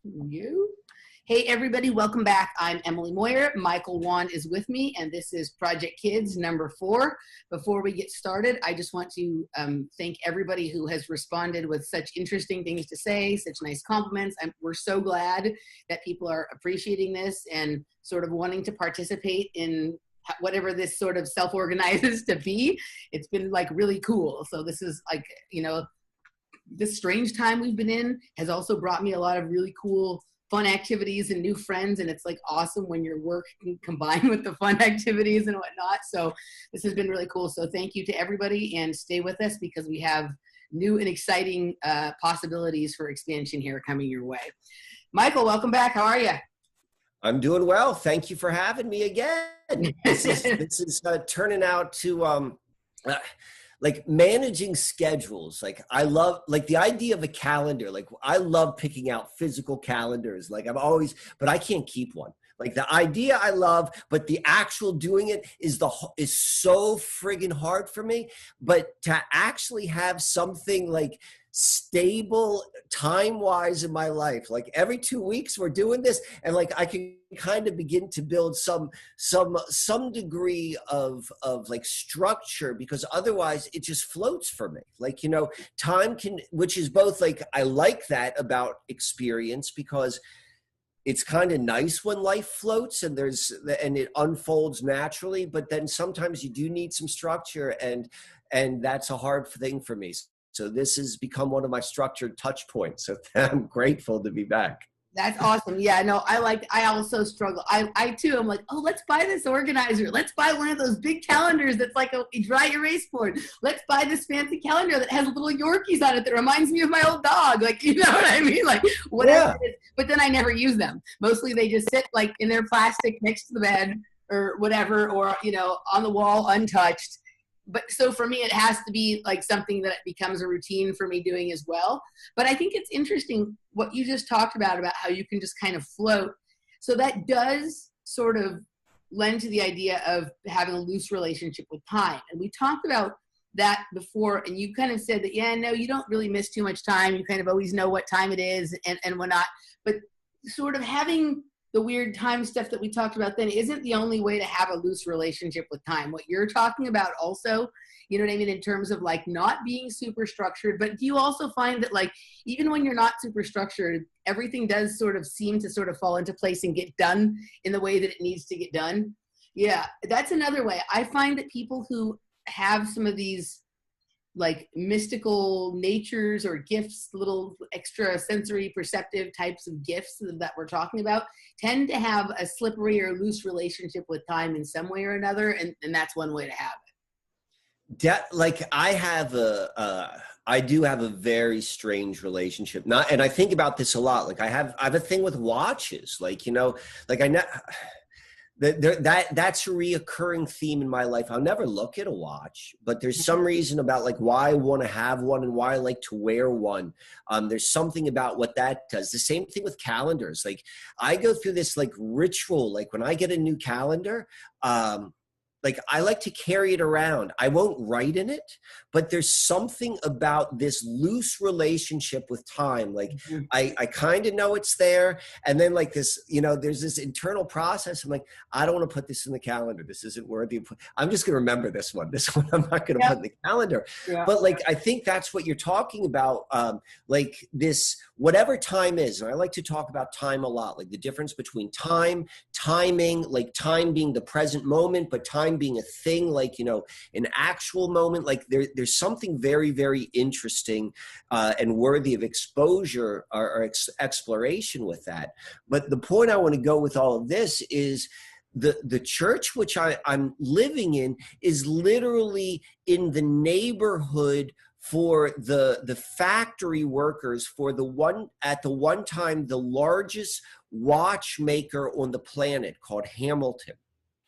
You. Hey, everybody, welcome back. I'm Emily Moyer. Michael Wann is with me, and this is Project Kids number 4. Before we get started, I just want to thank everybody who has responded with such interesting things to say, such nice compliments. We're so glad that people are appreciating this and sort of wanting to participate in whatever this sort of self-organizes to be. It's been like really cool. So this is like, this strange time we've been in has also brought me a lot of really cool fun activities and new friends, and it's like awesome when your work can combine with the fun activities and whatnot. So this has been really cool. So thank you to everybody, and stay with us because we have new and exciting possibilities for expansion here coming your way. Michael, welcome back. How are you? I'm doing well. Thank you for having me again. This is turning out to like managing schedules. Like I love like the idea of a calendar. Like I love picking out physical calendars. Like but I can't keep one. Like the idea I love, but the actual doing it is so friggin' hard for me. But to actually have something like stable time-wise in my life, like every 2 weeks we're doing this, and like I can kind of begin to build some degree of like structure, because otherwise it just floats for me. Like, time can, which is both like, I like that about experience because it's kind of nice when life floats and it unfolds naturally, but then sometimes you do need some structure, and that's a hard thing for me. So this has become one of my structured touch points. So I'm grateful to be back. That's awesome. Yeah, no, I also struggle. I too, I'm like, oh, let's buy this organizer. Let's buy one of those big calendars that's like a dry erase board. Let's buy this fancy calendar that has little Yorkies on it that reminds me of my old dog. Like, you know what I mean? Like, whatever it is. But then I never use them. Mostly they just sit like in their plastic next to the bed or whatever, or, on the wall untouched. But so for me, it has to be like something that becomes a routine for me doing as well. But I think it's interesting what you just talked about how you can just kind of float. So that does sort of lend to the idea of having a loose relationship with time. And we talked about that before, and you kind of said that, yeah, no, you don't really miss too much time. You kind of always know what time it is and whatnot. But sort of having the weird time stuff that we talked about then isn't the only way to have a loose relationship with time. What you're talking about also, you know what I mean, in terms of like not being super structured, but do you also find that like, even when you're not super structured, everything does sort of seem to sort of fall into place and get done in the way that it needs to get done? Yeah, that's another way. I find that people who have some of these like mystical natures or gifts, little extra sensory perceptive types of gifts that we're talking about, tend to have a slippery or loose relationship with time in some way or another. And that's one way to have it. Like I do have a very strange relationship. And I think about this a lot. Like I have a thing with watches, like, like I know that's a reoccurring theme in my life. I'll never look at a watch, but there's some reason about like why I want to have one and why I like to wear one. There's something about what that does. The same thing with calendars. Like I go through this like ritual, like when I get a new calendar, like I like to carry it around. I won't write in it, but there's something about this loose relationship with time. Like I kind of know it's there. And then like this, there's this internal process. I'm like, I don't want to put this in the calendar. This isn't worthy. I'm just going to remember this one. This one I'm not going to put in the calendar. Yeah. But like, I think that's what you're talking about. Like this, whatever time is. And I like to talk about time a lot, like the difference between time, timing, like time being the present moment, but time being a thing, like, an actual moment. Like there's something very, very interesting and worthy of exposure or exploration with that. But the point I want to go with all of this is the church which I'm living in is literally in the neighborhood for the factory workers for at the one time the largest watchmaker on the planet, called Hamilton.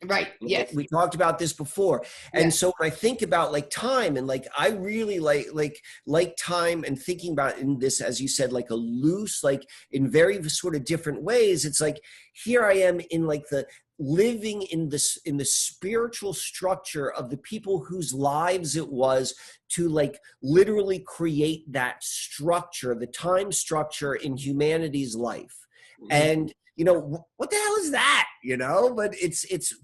Right. Yes. We talked about this before. And so when I think about like time, and like I really like time, and thinking about in this, as you said, like a loose, like in very sort of different ways, it's like here I am in like the living in this, in the spiritual structure of the people whose lives it was to like literally create that structure, the time structure in humanity's life. And you know, what the hell is that? You know, but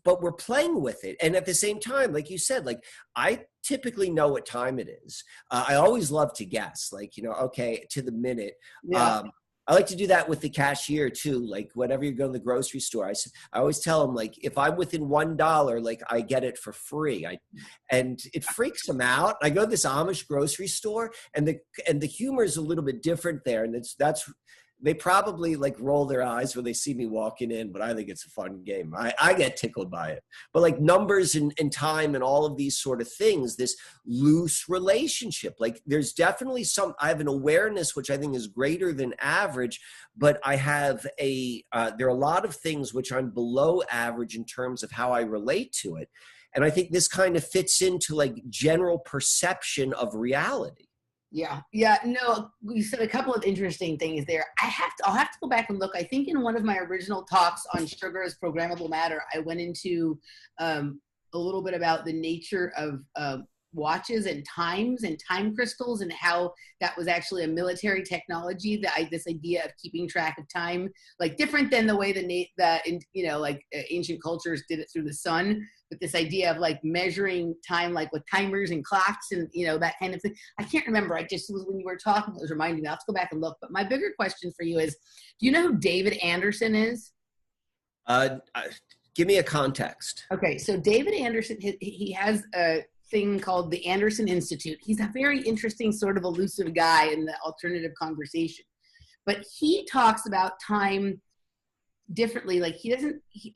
but we're playing with it. And at the same time, like you said, like I typically know what time it is. I always love to guess, like, you know, okay, to the minute. Yeah. I like to do that with the cashier too. Like whenever you go to the grocery store, I always tell them, like, if I'm within $1, like I get it for free. And it freaks them out. I go to this Amish grocery store, and the humor is a little bit different there. And that's they probably like roll their eyes when they see me walking in, but I think it's a fun game. I get tickled by it. But like numbers and time and all of these sort of things, this loose relationship, like there's definitely I have an awareness, which I think is greater than average, but I have there are a lot of things which I'm below average in terms of how I relate to it. And I think this kind of fits into like general perception of reality. Yeah. Yeah. No, you said a couple of interesting things there. I'll have to go back and look. I think in one of my original talks on sugar as programmable matter, I went into a little bit about the nature of watches and times and time crystals, and how that was actually a military technology, this idea of keeping track of time, like different than the way ancient cultures did it through the sun. But this idea of like measuring time, like with timers and clocks and, you know, that kind of thing. I can't remember. I just was, when you were talking, it was reminding me. I'll have to go back and look. But my bigger question for you is, do you know who David Anderson is? Give me a context. Okay. So David Anderson, he has a thing called the Anderson Institute. He's a very interesting sort of elusive guy in the alternative conversation. But he talks about time differently. Like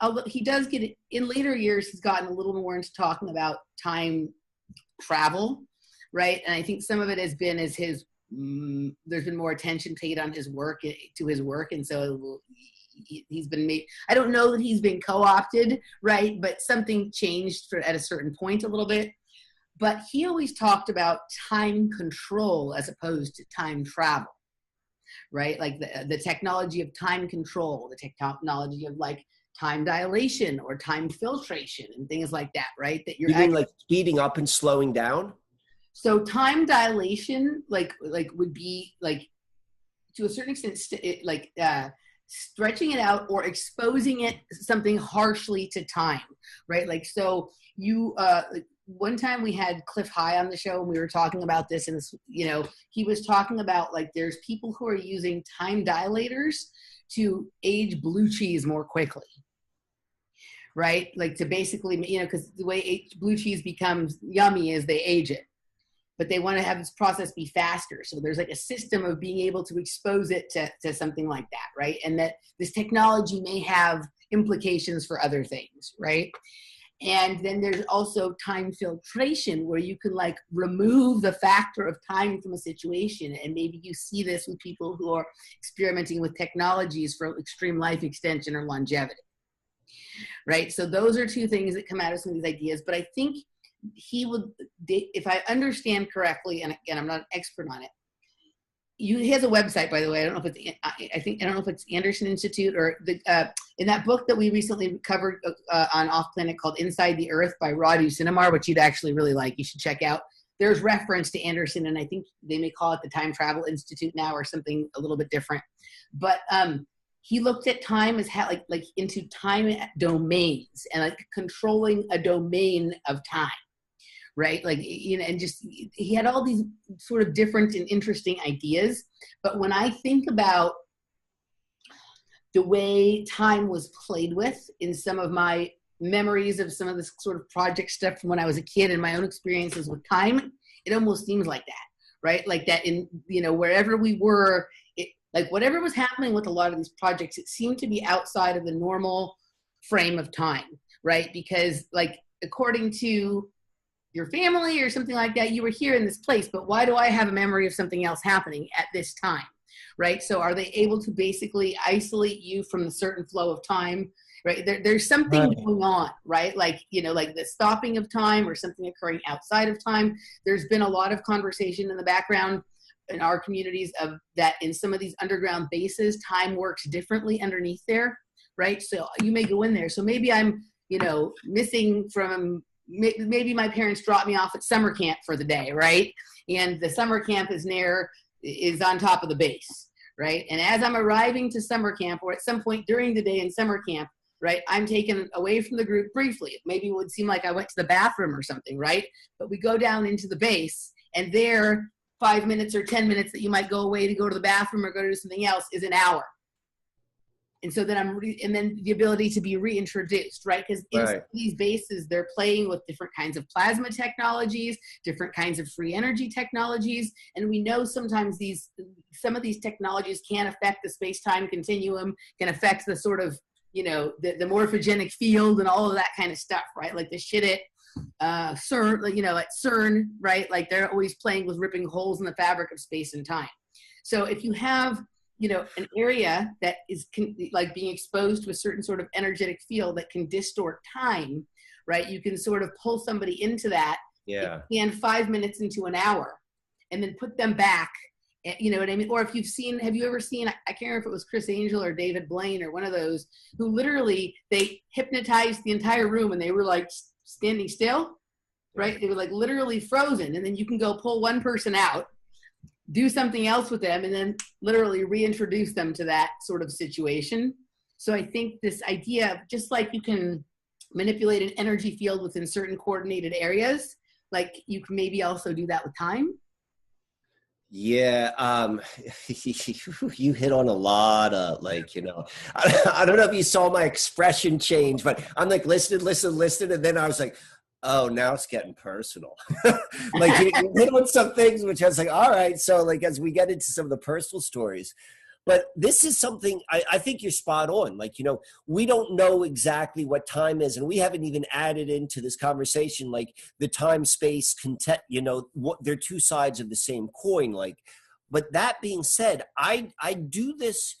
although he does get it in later years, he's gotten a little more into talking about time travel, right? And I think some of it has been as there's been more attention paid on his work, and so he's been made. I don't know that he's been co-opted, right? But something changed at a certain point a little bit. But he always talked about time control as opposed to time travel. Right? Like the technology of time control, the technology of like time dilation or time filtration and things like that, right? That you mean like speeding up and slowing down? So time dilation, like would be like, to a certain extent, stretching it out or exposing it something harshly to time, right? Like, so you, one time we had Cliff High on the show and we were talking about this, and you know, he was talking about like there's people who are using time dilators to age blue cheese more quickly, right? Like to basically, you know, because the way blue cheese becomes yummy is they age it, but they want to have this process be faster. So there's like a system of being able to expose it to something like that, right? And that this technology may have implications for other things, right? And then there's also time filtration, where you can like remove the factor of time from a situation. And maybe you see this with people who are experimenting with technologies for extreme life extension or longevity, right? So those are two things that come out of some of these ideas. But I think he would, if I understand correctly, and again, I'm not an expert on it, he has a website, by the way. I don't know if it's Anderson Institute or in that book that we recently covered on Off Planet called Inside the Earth by Rod Usinamar, which you'd actually really like. You should check out. There's reference to Anderson, and I think they may call it the Time Travel Institute now or something a little bit different. But he looked at time as like into time domains and like controlling a domain of time. Right? Like, you know, and just, he had all these sort of different and interesting ideas. But when I think about the way time was played with in some of my memories of some of this sort of project stuff from when I was a kid and my own experiences with time, it almost seems like that, right? Like that in, you know, wherever we were, like whatever was happening with a lot of these projects, it seemed to be outside of the normal frame of time, right? Because like, according to your family or something like that, you were here in this place, but why do I have a memory of something else happening at this time? right? So are they able to basically isolate you from the certain flow of time, right? There's something Right. going on, right? Like, you know, like the stopping of time or something occurring outside of time. There's been a lot of conversation in the background in our communities of that in some of these underground bases, time works differently underneath there, right? So you may go in there. So maybe I'm, you know, missing from, maybe my parents dropped me off at summer camp for the day, right? And the summer camp is on top of the base, right? And as I'm arriving to summer camp, or at some point during the day in summer camp, right, I'm taken away from the group briefly. Maybe it would seem like I went to the bathroom or something, right? But we go down into the base, and there, 5 minutes or 10 minutes that you might go away to go to the bathroom or go to do something else is an hour. And so then and then the ability to be reintroduced, right? Because in some of these bases, they're playing with different kinds of plasma technologies, different kinds of free energy technologies. And we know sometimes some of these technologies can affect the space-time continuum, can affect the sort of, you know, the morphogenic field and all of that kind of stuff, right? Like the shit at CERN, like, you know, at CERN, right? Like they're always playing with ripping holes in the fabric of space and time. So if you have, you know, an area that is like being exposed to a certain sort of energetic field that can distort time, right? You can sort of pull somebody into that, and 5 minutes into an hour, and then put them back. You know what I mean? Or if have you ever seen, I can't remember if it was Chris Angel or David Blaine or one of those, who literally, they hypnotized the entire room and they were like standing still, right? They were like literally frozen. And then you can go pull one person out, do something else with them, and then literally reintroduce them to that sort of situation. So I think this idea of just like you can manipulate an energy field within certain coordinated areas, like you can maybe also do that with time. Yeah, you hit on a lot of, like, you know, I don't know if you saw my expression change, but I'm like, listen, and then I was like, oh, now it's getting personal. Like you hit on some things, which I was like, all right. So like, as we get into some of the personal stories, but this is something I think you're spot on. Like, you know, we don't know exactly what time is, and we haven't even added into this conversation, like the time space content, you know, what they're two sides of the same coin. Like, but that being said, I do this,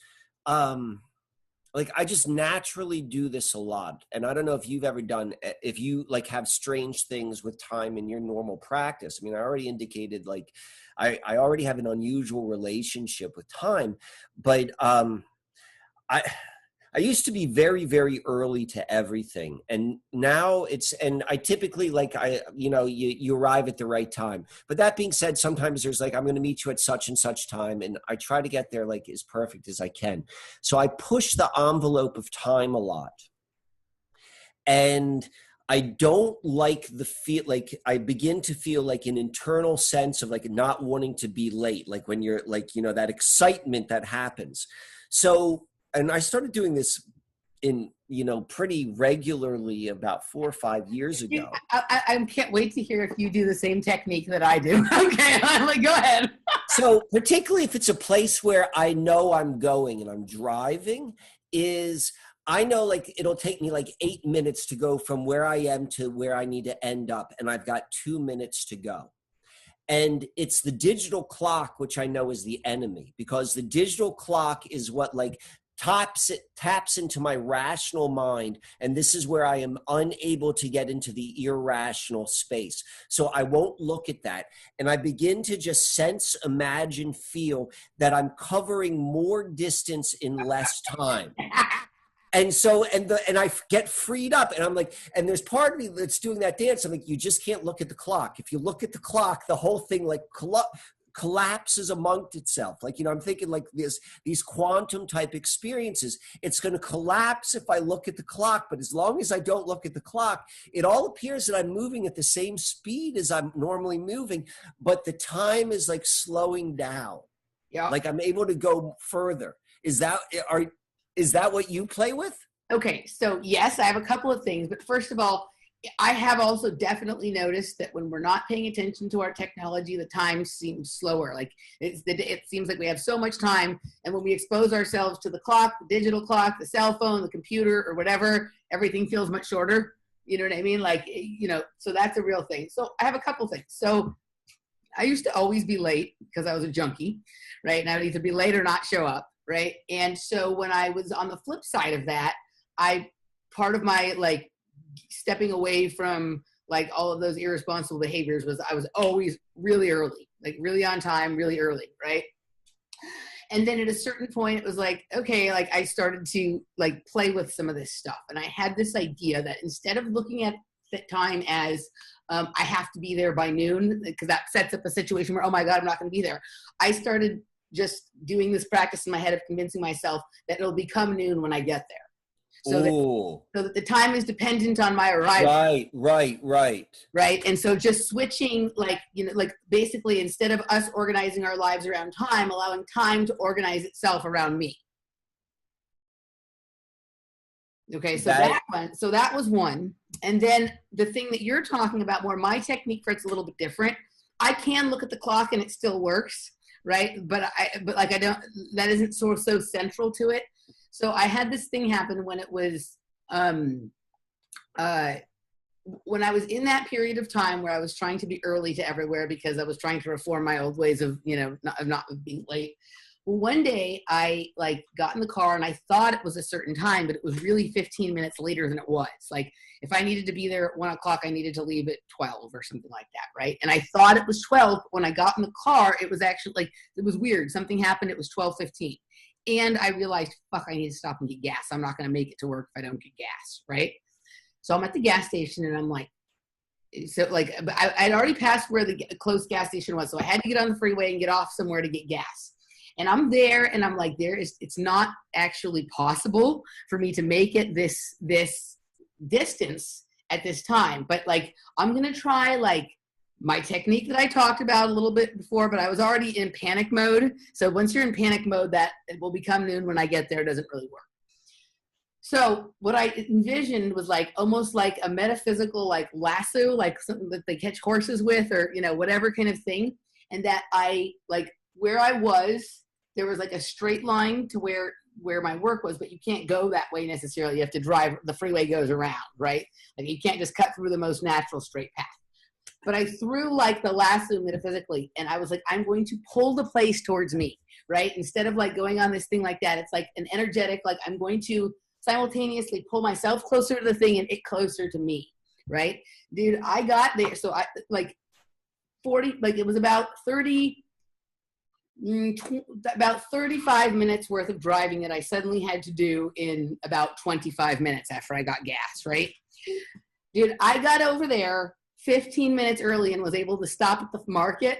like I just naturally do this a lot. And I don't know if you've ever done, if you like have strange things with time in your normal practice. I mean, I already indicated like I already have an unusual relationship with time, but I used to be very, very early to everything. And now and I typically like, you know, you arrive at the right time. But that being said, sometimes there's like, I'm going to meet you at such and such time. And I try to get there like as perfect as I can. So I push the envelope of time a lot. And I don't like the feel, like I begin to feel like an internal sense of like not wanting to be late. Like when you're like, you know, that excitement that happens. So, and I started doing this in, you know, pretty regularly about 4 or 5 years ago. I can't wait to hear if you do the same technique that I do. Okay, I'm like, go ahead. So particularly if it's a place where I know I'm going and I'm driving, I know like it'll take me like 8 minutes to go from where I am to where I need to end up. And I've got 2 minutes to go. And it's the digital clock, which I know is the enemy, because the digital clock is what like taps into my rational mind. And this is where I am unable to get into the irrational space. So I won't look at that. And I begin to just sense, imagine, feel that I'm covering more distance in less time. And so, and I get freed up, and I'm like, and there's part of me that's doing that dance. I'm like, you just can't look at the clock. If you look at the clock, the whole thing like collapses amongst itself. Like, you know, I'm thinking like these quantum type experiences, it's going to collapse if I look at the clock. But as long as I don't look at the clock, it all appears that I'm moving at the same speed as I'm normally moving, but the time is like slowing down. Yeah. Like I'm able to go further. Is that what you play with? Okay, so yes, I have a couple of things. But first of all, I have also definitely noticed that when we're not paying attention to our technology, the time seems slower. Like it seems like we have so much time. And when we expose ourselves to the clock, the digital clock, the cell phone, the computer, or whatever, everything feels much shorter. You know what I mean? Like, you know, so that's a real thing. So I have a couple things. So I used to always be late because I was a junkie, right? And I would either be late or not show up, right? And so when I was on the flip side of that, part of my like stepping away from like all of those irresponsible behaviors was I was always really early, like really on time, really early, right? And then at a certain point, it was like, okay, like I started to like play with some of this stuff. And I had this idea that instead of looking at the time as I have to be there by noon, because that sets up a situation where, oh my God, I'm not going to be there. I started just doing this practice in my head of convincing myself that it'll become noon when I get there. So that the time is dependent on my arrival. Right. And so just switching, like, you know, like basically instead of us organizing our lives around time, allowing time to organize itself around me. Okay, so that was one. And then the thing that you're talking about more, my technique for it's a little bit different. I can look at the clock and it still works, right? But I don't, that isn't so central to it. So I had this thing happen when it was, when I was in that period of time where I was trying to be early to everywhere because I was trying to reform my old ways of, you know, not being late. Well, one day I like got in the car and I thought it was a certain time, but it was really 15 minutes later than it was. Like if I needed to be there at 1 o'clock, I needed to leave at 12 or something like that. Right. And I thought it was 12. When I got in the car, it was actually like, it was weird. Something happened. It was 12:15. And I realized, fuck, I need to stop and get gas. I'm not going to make it to work if I don't get gas. Right. So I'm at the gas station and I'm like, so like I'd already passed where the close gas station was. So I had to get on the freeway and get off somewhere to get gas. And I'm there and I'm like, it's not actually possible for me to make it this distance at this time. But like, I'm going to try like my technique that I talked about a little bit before, but I was already in panic mode. So once you're in panic mode, that it will become noon when I get there, doesn't really work. So what I envisioned was like almost like a metaphysical like lasso, like something that they catch horses with, or you know, whatever kind of thing. And that I like where I was, there was like a straight line to where my work was, but you can't go that way necessarily. You have to drive, the freeway goes around, right? Like you can't just cut through the most natural straight path. But I threw like the lasso metaphysically, and I was like, I'm going to pull the place towards me, right? Instead of like going on this thing like that, it's like an energetic, like I'm going to simultaneously pull myself closer to the thing and it closer to me, right? Dude, I got there. So I like 40, like it was about 35 minutes worth of driving that I suddenly had to do in about 25 minutes after I got gas, right? Dude, I got over there 15 minutes early and was able to stop at the market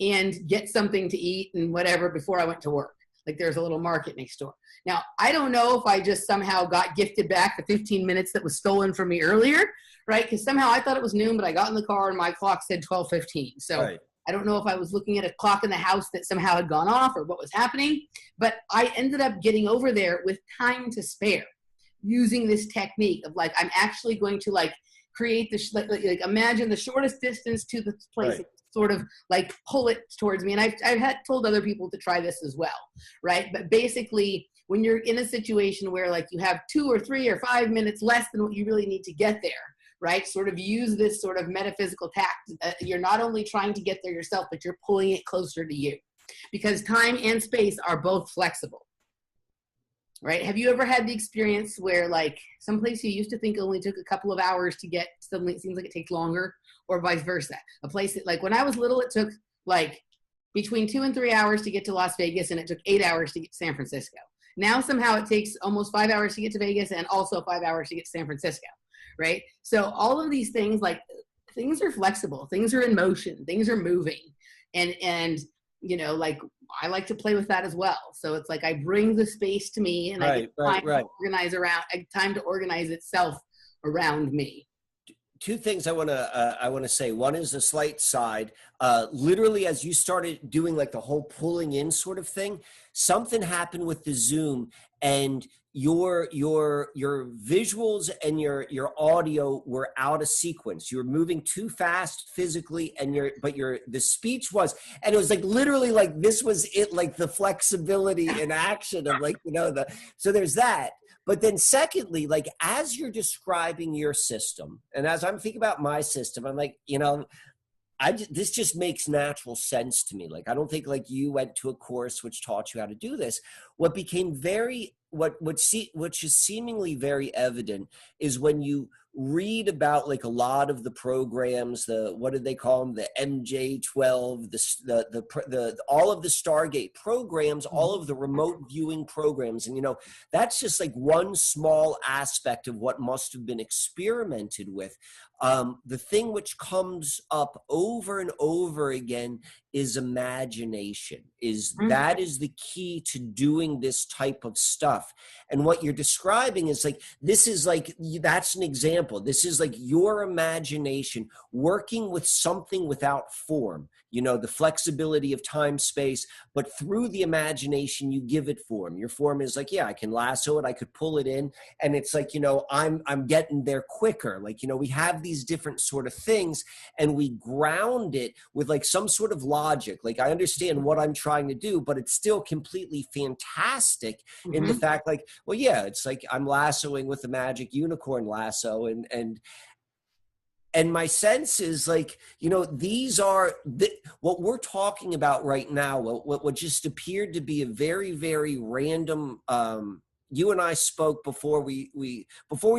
and get something to eat and whatever before I went to work. Like there's a little market next door. Now, I don't know if I just somehow got gifted back the 15 minutes that was stolen from me earlier, right? Because somehow I thought it was noon, but I got in the car and my clock said 12:15. So right. I don't know if I was looking at a clock in the house that somehow had gone off or what was happening, but I ended up getting over there with time to spare using this technique of like, I'm actually going to like create this, like imagine the shortest distance to the place, right. Sort of like pull it towards me. And I've had told other people to try this as well, right? But basically when you're in a situation where like you have 2 or 3 or 5 minutes less than what you really need to get there, right? Sort of use this sort of metaphysical tact. You're not only trying to get there yourself, but you're pulling it closer to you because time and space are both flexible, right? Have you ever had the experience where like someplace you used to think only took a couple of hours to get, suddenly it seems like it takes longer, or vice versa? A place that like when I was little, it took like between 2 and 3 hours to get to Las Vegas and it took 8 hours to get to San Francisco. Now somehow it takes almost 5 hours to get to Vegas and also 5 hours to get to San Francisco. Right? So all of these things, like things are flexible, things are in motion, things are moving. And you know, like I like to play with that as well. So it's like I bring the space to me and I get time to organize around, time to organize itself around me. Two things I want to say. One is a slight side. Literally, as you started doing like the whole pulling in sort of thing, something happened with the Zoom, and your visuals and your audio were out of sequence. You were moving too fast physically, and the speech was, and it was like literally like this was it, like the flexibility in action of like, you know, so there's that. But then secondly, like as you're describing your system, and as I'm thinking about my system, I'm like, you know, this just makes natural sense to me. Like, I don't think like you went to a course which taught you how to do this. What became which is seemingly very evident is when you read about like a lot of the programs, what did they call them? The MJ-12, the all of the Stargate programs, all of the remote viewing programs. And, that's just like one small aspect of what must have been experimented with. The thing which comes up over and over again is imagination. That is the key to doing this type of stuff. And what you're describing is like, that's an example. This is like your imagination working with something without form, the flexibility of time, space, but through the imagination, you give it form. Your form is like, yeah, I can lasso it. I could pull it in. And it's like, I'm getting there quicker. Like, we have these different sort of things, and we ground it with like some sort of logic. Like, I understand what I'm trying to do, but it's still completely fantastic in the fact, like, well, yeah, it's like I'm lassoing with the magic unicorn lasso, and my sense is like, these are what we're talking about right now, what just appeared to be a very, very random, you and I spoke before we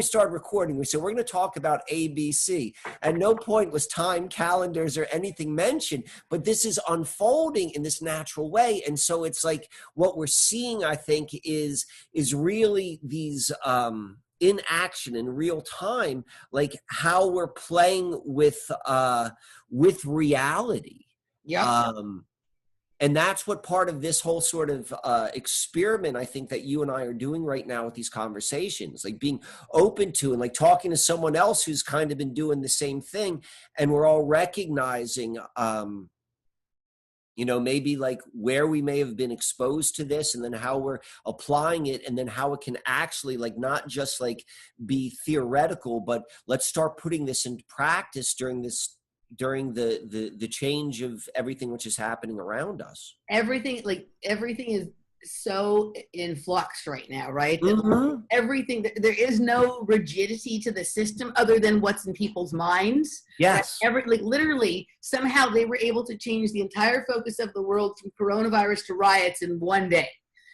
started recording. We said, we're going to talk about ABC. At no point was time, calendars, or anything mentioned, but this is unfolding in this natural way. And so it's like what we're seeing, I think, is really these, in action in real time, like how we're playing with reality. Yeah. And that's what part of this whole sort of experiment, I think, that you and I are doing right now with these conversations, like being open to and like talking to someone else who's kind of been doing the same thing. And we're all recognizing, maybe like where we may have been exposed to this, and then how we're applying it, and then how it can actually like not just like be theoretical, but let's start putting this into practice during the change of everything which is happening around us. Everything is so in flux right now, right? Everything, there is no rigidity to the system other than what's in people's minds. Yes. Right? Literally, somehow they were able to change the entire focus of the world from coronavirus to riots in one day,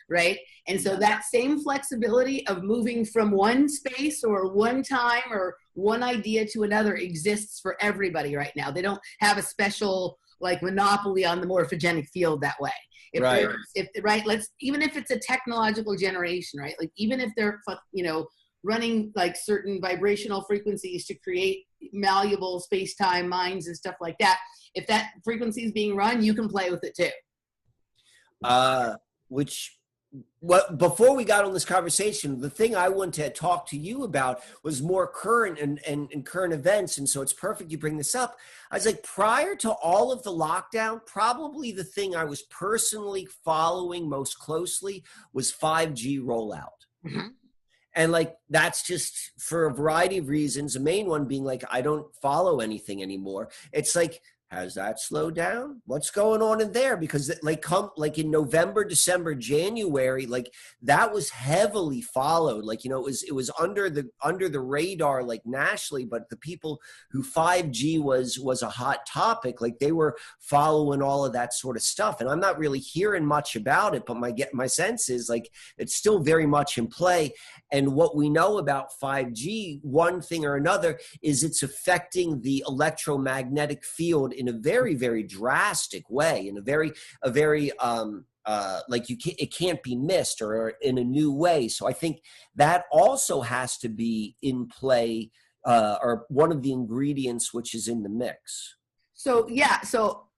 right? And so that same flexibility of moving from one space or one time or one idea to another exists for everybody right now. They don't have a special like monopoly on the morphogenic field that way. Even if it's a technological generation, right? Like even if they're, running like certain vibrational frequencies to create malleable space-time minds and stuff like that. If that frequency is being run, you can play with it too. Before we got on this conversation, the thing I wanted to talk to you about was more current and current events. And so it's perfect you bring this up. I was like, prior to all of the lockdown, probably the thing I was personally following most closely was 5G rollout. Mm-hmm. And like, that's just for a variety of reasons. The main one being like, I don't follow anything anymore. It's like, has that slowed down? What's going on in there? Because like in November, December, January, like that was heavily followed. Like, it was under the radar, like nationally, but the people who 5G was a hot topic, like they were following all of that sort of stuff. And I'm not really hearing much about it, but my sense is like, it's still very much in play. And what we know about 5G, one thing or another, is it's affecting the electromagnetic field in a very, very drastic way, in a very like it can't be missed, or in a new way. So I think that also has to be in play, or one of the ingredients which is in the mix. So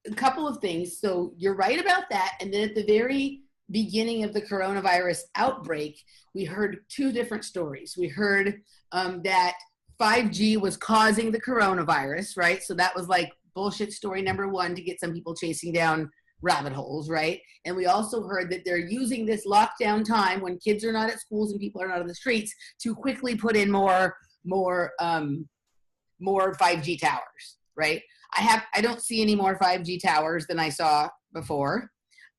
a couple of things. So you're right about that. And then at the very beginning of the coronavirus outbreak, we heard two different stories. We heard that 5G was causing the coronavirus, right? So that was like bullshit story number one to get some people chasing down rabbit holes, right? And we also heard that they're using this lockdown time when kids are not at schools and people are not on the streets to quickly put in more 5G towers, right? I don't see any more 5G towers than I saw before.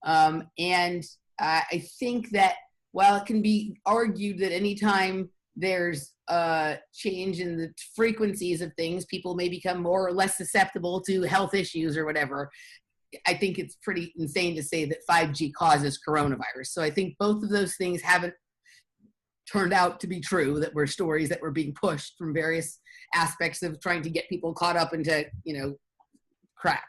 And I think that while it can be argued that anytime there's a change in the frequencies of things. People may become more or less susceptible to health issues or whatever. I think it's pretty insane to say that 5G causes coronavirus. So I think both of those things haven't turned out to be true, that were stories that were being pushed from various aspects of trying to get people caught up into, crap.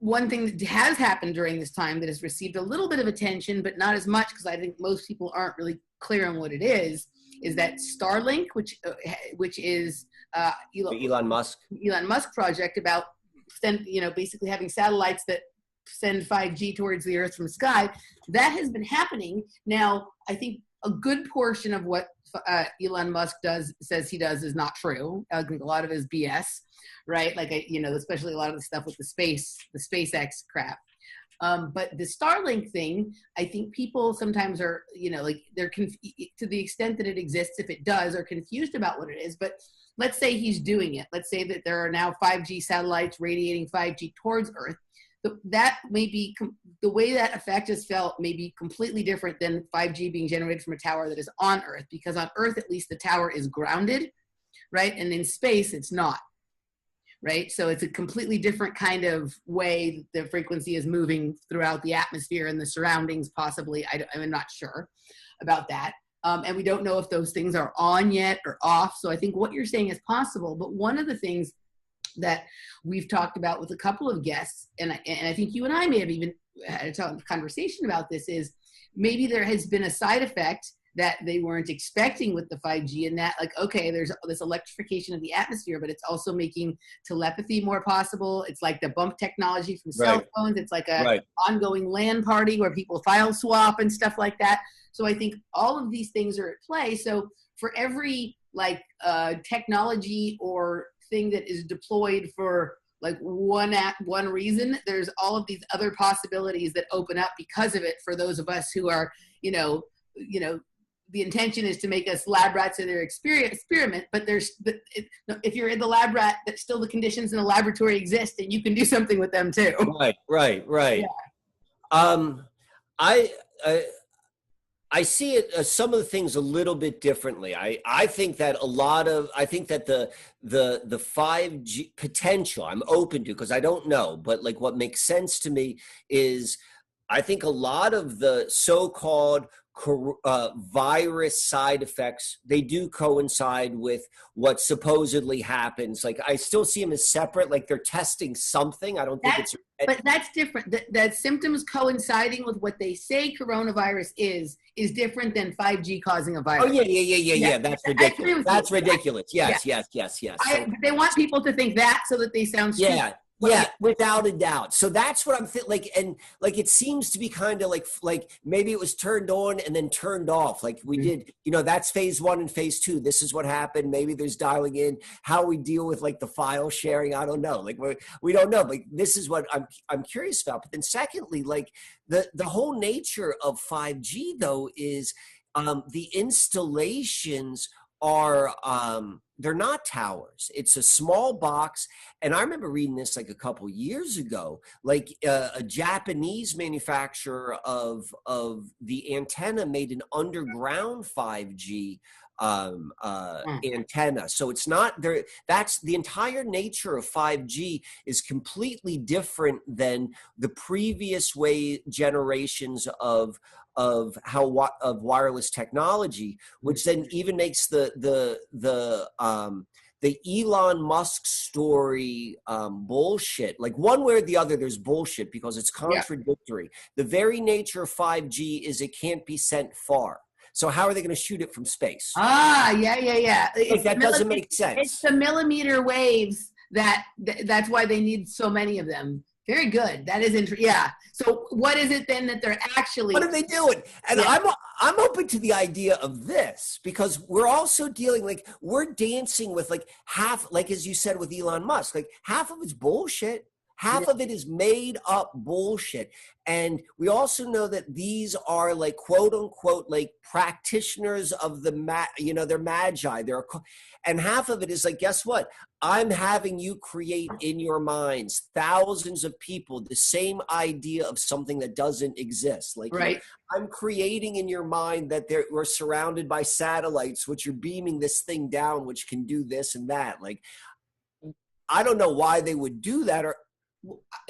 One thing that has happened during this time that has received a little bit of attention, but not as much, because I think most people aren't really clear on what it is that Starlink, which is Elon Musk project about basically having satellites that send 5G towards the Earth from the sky, that has been happening. Now, I think a good portion of what Elon Musk says he does is not true. I think a lot of it is BS, right? Like, especially a lot of the stuff with the SpaceX crap. But the Starlink thing, I think people sometimes are, they're to the extent that it exists, if it does, are confused about what it is. But let's say he's doing it. Let's say that there are now 5G satellites radiating 5G towards Earth. That may be, the way that effect is felt may be completely different than 5G being generated from a tower that is on Earth, because on Earth, at least the tower is grounded, right? And in space, it's not, right? So it's a completely different kind of way the frequency is moving throughout the atmosphere and the surroundings, possibly. I'm not sure about that. And we don't know if those things are on yet or off. So I think what you're saying is possible. But one of the things that we've talked about with a couple of guests, and I think you and I may have even had a conversation about this, is maybe there has been a side effect that they weren't expecting with the 5G, and that, like, okay, there's this electrification of the atmosphere, but it's also making telepathy more possible. It's like the bump technology from cell phones. It's like a ongoing LAN party where people file swap and stuff like that. So I think all of these things are at play. So for every technology or thing that is deployed for like one reason, there's all of these other possibilities that open up because of it for those of us who are, the intention is to make us lab rats in their experiment, but if you're in the lab rat, that still the conditions in the laboratory exist and you can do something with them too. Right. Yeah. I see it some of the things a little bit differently. I think that the 5G potential I'm open to, because I don't know, but like what makes sense to me is I think a lot of the so-called virus side effects, they do coincide with what supposedly happens. Like, I still see them as separate, like they're testing something. I don't think but that's different. That symptoms coinciding with what they say coronavirus is different than 5G causing a virus. Oh, yeah. That's ridiculous. That's ridiculous. Yes. They want people to think that so that they sound stupid. Yeah, without a doubt. So that's what I'm and like it seems to be kind of like maybe it was turned on and then turned off. Like we did, that's phase 1 and phase 2. This is what happened. Maybe there's dialing in. How we deal with like the file sharing, I don't know. Like we don't know. Like this is what I'm curious about. But then secondly, like the whole nature of 5G though is the installations are they're not towers. It's a small box. And I remember reading this like a couple years ago, like a Japanese manufacturer of the antenna made an underground 5G antenna. So it's not there. That's the entire nature of 5G is completely different than the previous generations of wireless technology, which then even makes the Elon Musk story bullshit. Like one way or the other, there's bullshit because it's contradictory. Yeah. The very nature of 5G is it can't be sent far. So how are they going to shoot it from space? Yeah. Like that doesn't make sense. It's the millimeter waves that's why they need so many of them. Very good. That is interesting. Yeah. So what is it then that they're actually? What are they doing? And I'm open to the idea of this because we're also dealing we're dancing with half, like as you said with Elon Musk, half of it's bullshit. Half of it is made up bullshit. And we also know that these are like quote unquote like practitioners of the they're magi. And half of it is like, guess what? I'm having you create in your minds, thousands of people, the same idea of something that doesn't exist. Like, right. I'm creating in your mind that we're surrounded by satellites, which are beaming this thing down, which can do this and that. Like, I don't know why they would do that. Or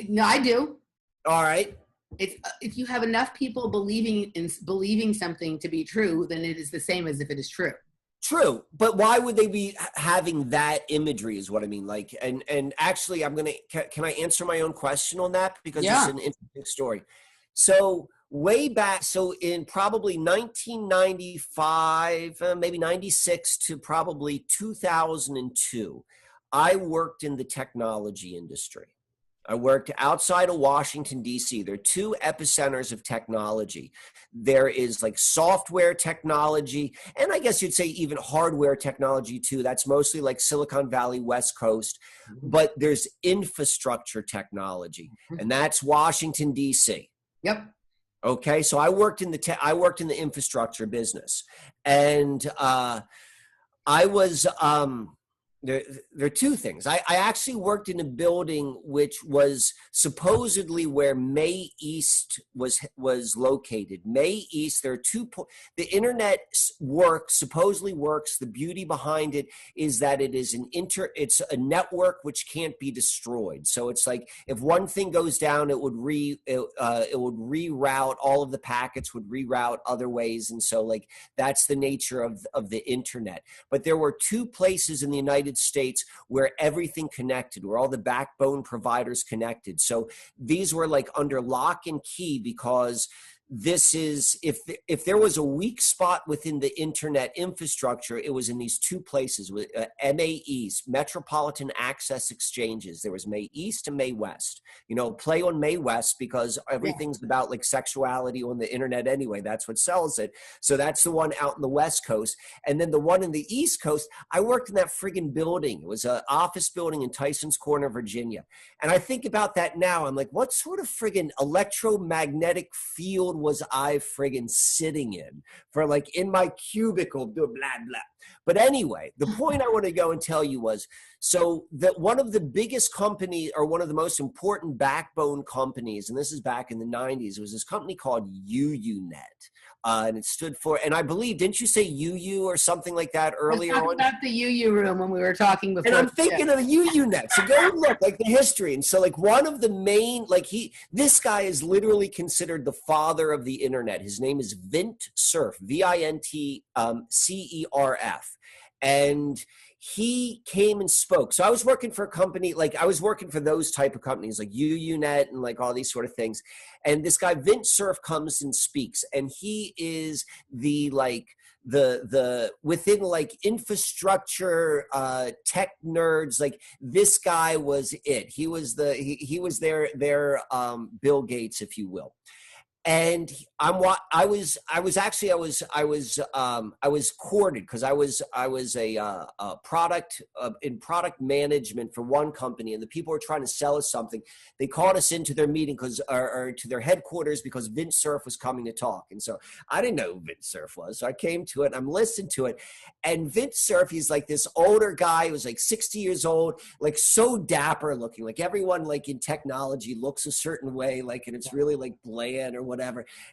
no, I do. All right. If you have enough people believing something to be true, then it is the same as if it is true. True, but why would they be having that imagery is what I mean. Like, and actually can I answer my own question on that? Because it's an interesting story. So way back, so in probably 1995, maybe 96 to probably 2002, I worked in the technology industry. I worked outside of Washington, D.C. There are two epicenters of technology. There is like software technology, and I guess you'd say even hardware technology too. That's mostly like Silicon Valley, West Coast. But there's infrastructure technology, and that's Washington, D.C. Yep. Okay, so I worked in the infrastructure business, and I was there are two things. I actually worked in a building which was supposedly where May East was located. May East, there are the internet supposedly works. The beauty behind it is that it is it's a network which can't be destroyed. So it's like if one thing goes down, it would reroute, all of the packets would reroute other ways. And so like that's the nature of the internet. But there were two places in the United States where everything connected, where all the backbone providers connected. So these were like under lock and key, because this is, if there was a weak spot within the internet infrastructure, it was in these two places with MAEs, Metropolitan Access Exchanges. There was May East and May West. Play on May West because everything's about like sexuality on the internet anyway. That's what sells it. So that's the one out in the West Coast. And then the one in the East Coast, I worked in that friggin' building. It was an office building in Tysons Corner, Virginia. And I think about that now. I'm like, what sort of friggin' electromagnetic field was I friggin' sitting in for like in my cubicle, blah, blah. But anyway, the point I want to go and tell you was, so that one of the biggest companies, or one of the most important backbone companies, and this is back in the 90s, was this company called UUNet. And it stood for, and I believe, didn't you say UU or something like that earlier on? About the UU room when we were talking before. And I'm thinking of UUNet. So go look like the history. And so like one of the main, this guy is literally considered the father of the internet. His name is Vint Cerf, VINT CERF. And he came and spoke. So I was working for a company, I was working for those type of companies like UUNet and like all these sort of things. And this guy, Vint Cerf, comes and speaks. And he is the within like infrastructure tech nerds, like this guy was it. He was he was their Bill Gates, if you will. And I was courted because I was a product in product management for one company, and the people were trying to sell us something. They called us into their meeting or to their headquarters because Vint Cerf was coming to talk. And so I didn't know who Vint Cerf was, so I came to it and I'm listening to it. And Vint Cerf, he's like this older guy who was like 60 years old, like so dapper looking, like everyone like in technology looks a certain way, like, and it's really like bland or whatever.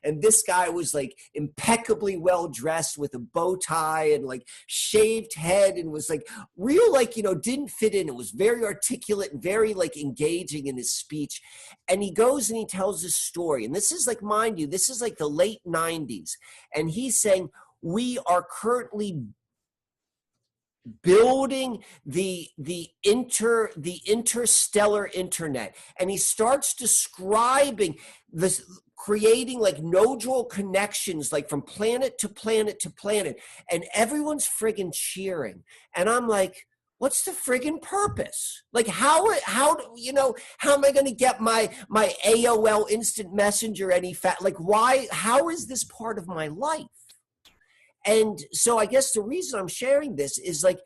And this guy was like impeccably well dressed with a bow tie and like shaved head, and was like real, like, didn't fit in. It was very articulate and very like engaging in his speech. And he goes and he tells this story. And this is like, mind you, this is like the late 90s. And he's saying, we are currently building the interstellar internet. And he starts describing this, creating like nodal connections, like from planet to planet to planet, and everyone's friggin' cheering. And I'm like, what's the friggin' purpose? Like, how am I going to get my AOL instant messenger like, why, how is this part of my life? And so I guess the reason I'm sharing this is like,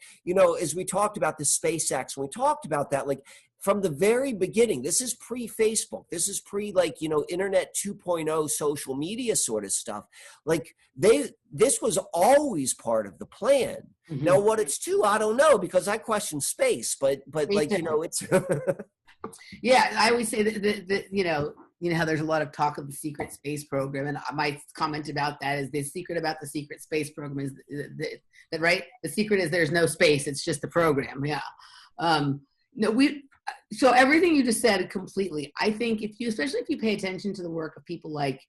as we talked about the SpaceX, when we talked about that, like from the very beginning, this is pre-Facebook. This is pre, like, you know, internet 2.0 social media sort of stuff. Like this was always part of the plan. Mm-hmm. Now, what it's to, I don't know, because I question space, but like, you know, it's. Yeah, I always say that you know how there's a lot of talk of the secret space program, and my comment about that is the secret about the secret space program is that right. The secret is there's no space; it's just the program. Yeah. No, so everything you just said completely. I think especially if you pay attention to the work of people like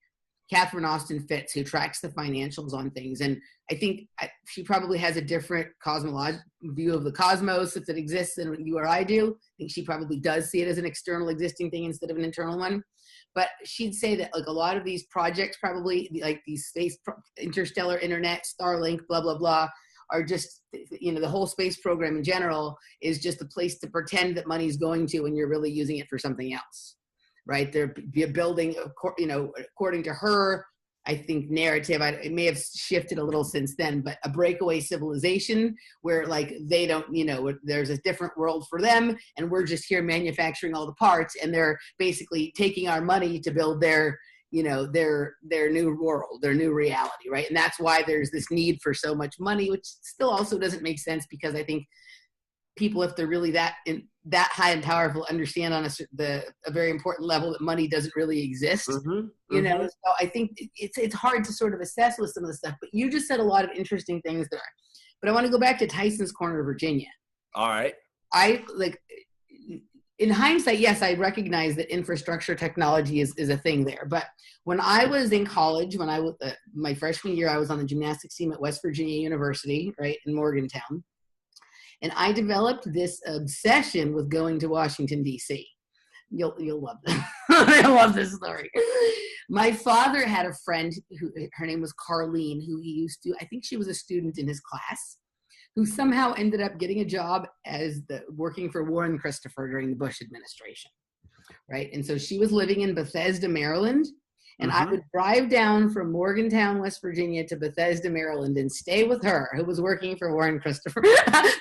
Catherine Austin Fitts, who tracks the financials on things, and I think she probably has a different cosmological view of the cosmos if it exists than you or I do. I think she probably does see it as an external existing thing instead of an internal one. But she'd say that like a lot of these projects, probably like these space interstellar internet, Starlink, blah blah blah, are just, you know, the whole space program in general is just a place to pretend that money is going to when you're really using it for something else. Right, they're building, you know, according to her, I think narrative. It may have shifted a little since then, but a breakaway civilization where like they don't, you know, there's a different world for them, and we're just here manufacturing all the parts, and they're basically taking our money to build their, you know, their new world, their new reality, right? And that's why there's this need for so much money, which still also doesn't make sense because I think people, if they're really that high and powerful, understand on a very important level that money doesn't really exist. Mm-hmm. You know, so I think it's hard to sort of assess with some of the stuff. But you just said a lot of interesting things there. But I want to go back to Tysons Corner, Virginia. All right. I like, in hindsight, yes, I recognize that infrastructure technology is a thing there. But when I was in college, when I was my freshman year, I was on the gymnastics team at West Virginia University, right in Morgantown. And I developed this obsession with going to Washington, D.C. You'll love this. I love this story. My father had a friend who, her name was Carlene, who he used to, I think she was a student in his class, who somehow ended up getting a job as working for Warren Christopher during the Bush administration. Right. And so she was living in Bethesda, Maryland. And I would drive down from Morgantown, West Virginia to Bethesda, Maryland and stay with her, who was working for Warren Christopher.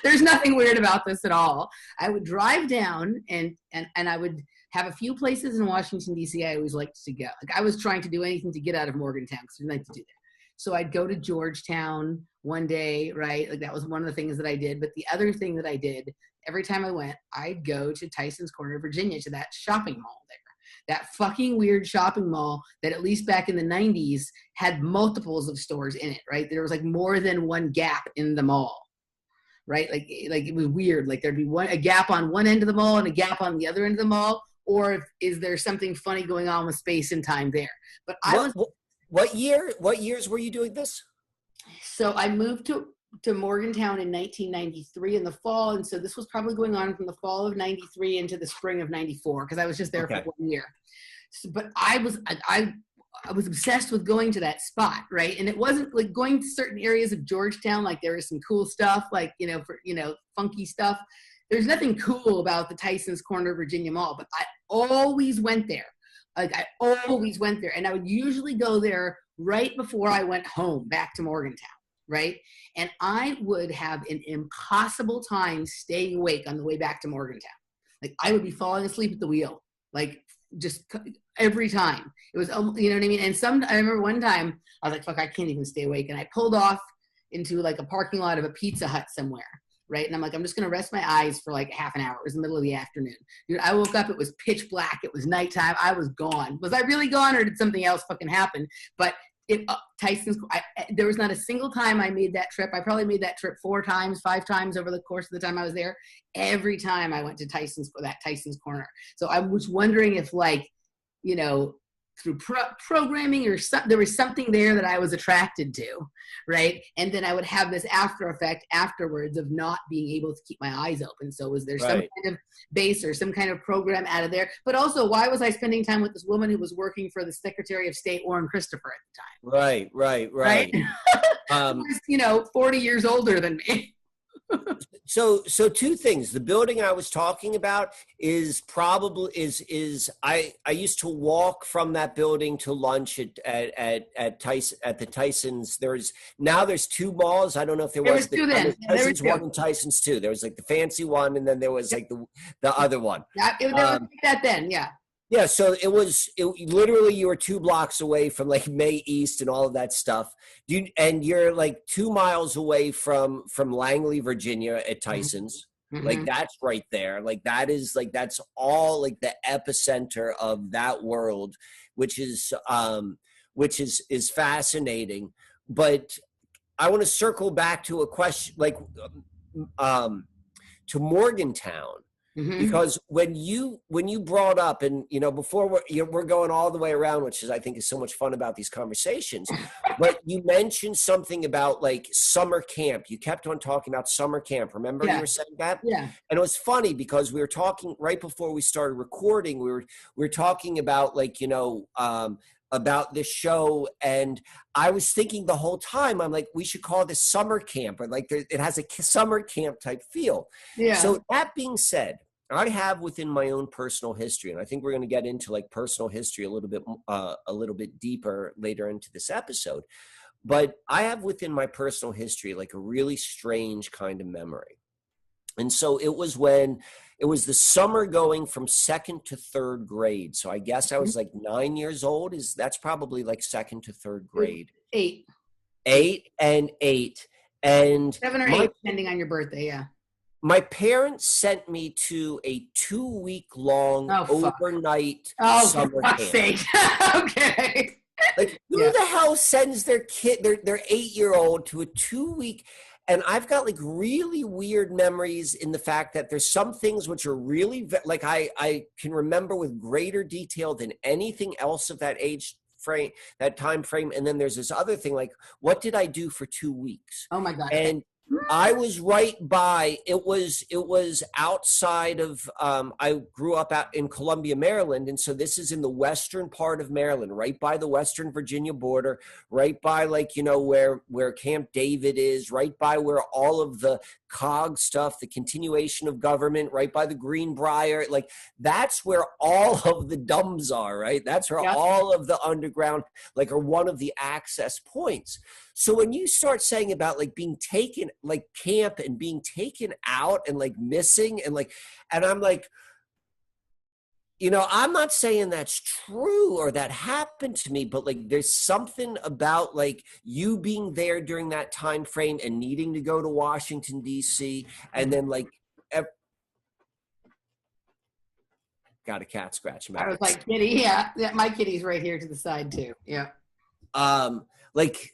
There's nothing weird about this at all. I would drive down and I would have a few places in Washington, D.C. I always liked to go. Like I was trying to do anything to get out of Morgantown because I didn't like to do that. So I'd go to Georgetown one day, right? Like that was one of the things that I did. But the other thing that I did, every time I went, I'd go to Tysons Corner, Virginia, to that shopping mall there. That fucking weird shopping mall that at least back in the 90s had multiples of stores in it, right? There was like more than one Gap in the mall, right? Like it was weird. Like there'd be a Gap on one end of the mall and a Gap on the other end of the mall. Or is there something funny going on with space and time there? But what years were you doing this? So I moved to Morgantown in 1993 in the fall. And so this was probably going on from the fall of 93 into the spring of 94, because I was just there for 1 year. So, but I was obsessed with going to that spot, right? And it wasn't like going to certain areas of Georgetown, like there was some cool stuff, like, funky stuff. There's nothing cool about the Tysons Corner, Virginia Mall, but I always went there. Like I always went there. And I would usually go there right before I went home back to Morgantown. Right. And I would have an impossible time staying awake on the way back to Morgantown. Like I would be falling asleep at the wheel, like just every time. It was, you know what I mean? And I remember one time I was like, fuck, I can't even stay awake. And I pulled off into like a parking lot of a Pizza Hut somewhere. Right. And I'm like, I'm just going to rest my eyes for like half an hour. It was the middle of the afternoon. Dude, I woke up. It was pitch black. It was nighttime. I was gone. Was I really gone or did something else fucking happen? But there was not a single time I made that trip. I probably made that trip 4 times, 5 times over the course of the time I was there. Every time I went to that Tysons Corner. So I was wondering if through programming or there was something there that I was attracted to, right? And then I would have this after effect afterwards of not being able to keep my eyes open. So was there some kind of base or some kind of program out of there? But also, why was I spending time with this woman who was working for the Secretary of State, Warren Christopher, at the time? Right. Who was, 40 years older than me. So two things. The building I was talking about is probably is I used to walk from that building to lunch at the Tysons. There's two malls. I don't know if There was two then. There were Tysons two. one and Tysons two. There was like the fancy one, and then there was like the other one. There was like that then, yeah. Yeah, so it literally you were 2 blocks away from like May East and all of that stuff. And you're like 2 miles away from Langley, Virginia at Tysons. Mm-hmm. Like that's right there. Like that's all like the epicenter of that world, which is fascinating. But I want to circle back to a question like to Morgantown. Mm-hmm. Because when you brought up, and before we're going all the way around, which is I think is so much fun about these conversations, but you mentioned something about like summer camp. You kept on talking about summer camp. Remember you were saying that? Yeah. And it was funny because we were talking right before we started recording. We were talking about like about this show, and I was thinking the whole time, I'm like, we should call this summer camp, or like it has a summer camp type feel. Yeah. So that being said, I have within my own personal history, and I think we're going to get into like personal history a little bit deeper later into this episode, but I have within my personal history like a really strange kind of memory. And so it was the summer going from 2nd to 3rd grade. So I guess I was like 9 years old. That's probably like 2nd to 3rd grade. 8 and 8. And 7 or 8, depending on your birthday. Yeah. My parents sent me to a 2-week-long overnight summer camp. Sake. Okay. Like who the hell sends their kid, their 8-year-old to a 2-week? And I've got like really weird memories in the fact that there's some things which are really like I can remember with greater detail than anything else of that age frame, that time frame. And then there's this other thing, like what did I do for 2 weeks? Oh my God. And I was right by, it was outside of, I grew up out in Columbia, Maryland. And so this is in the western part of Maryland, right by the Western Virginia border, right by like, where Camp David is, right by where all of the COG stuff, the continuation of government, right by the Greenbrier, like that's where all of the dumbs are, right? That's where all of the underground, like are one of the access points. So when you start saying about like being taken, like camp and being taken out and like missing and I'm like, I'm not saying that's true or that happened to me, but like there's something about like you being there during that time frame and needing to go to Washington, D.C. and then like got a cat scratching my I was like, kitty, yeah, my kitty's right here to the side too. Yeah. Like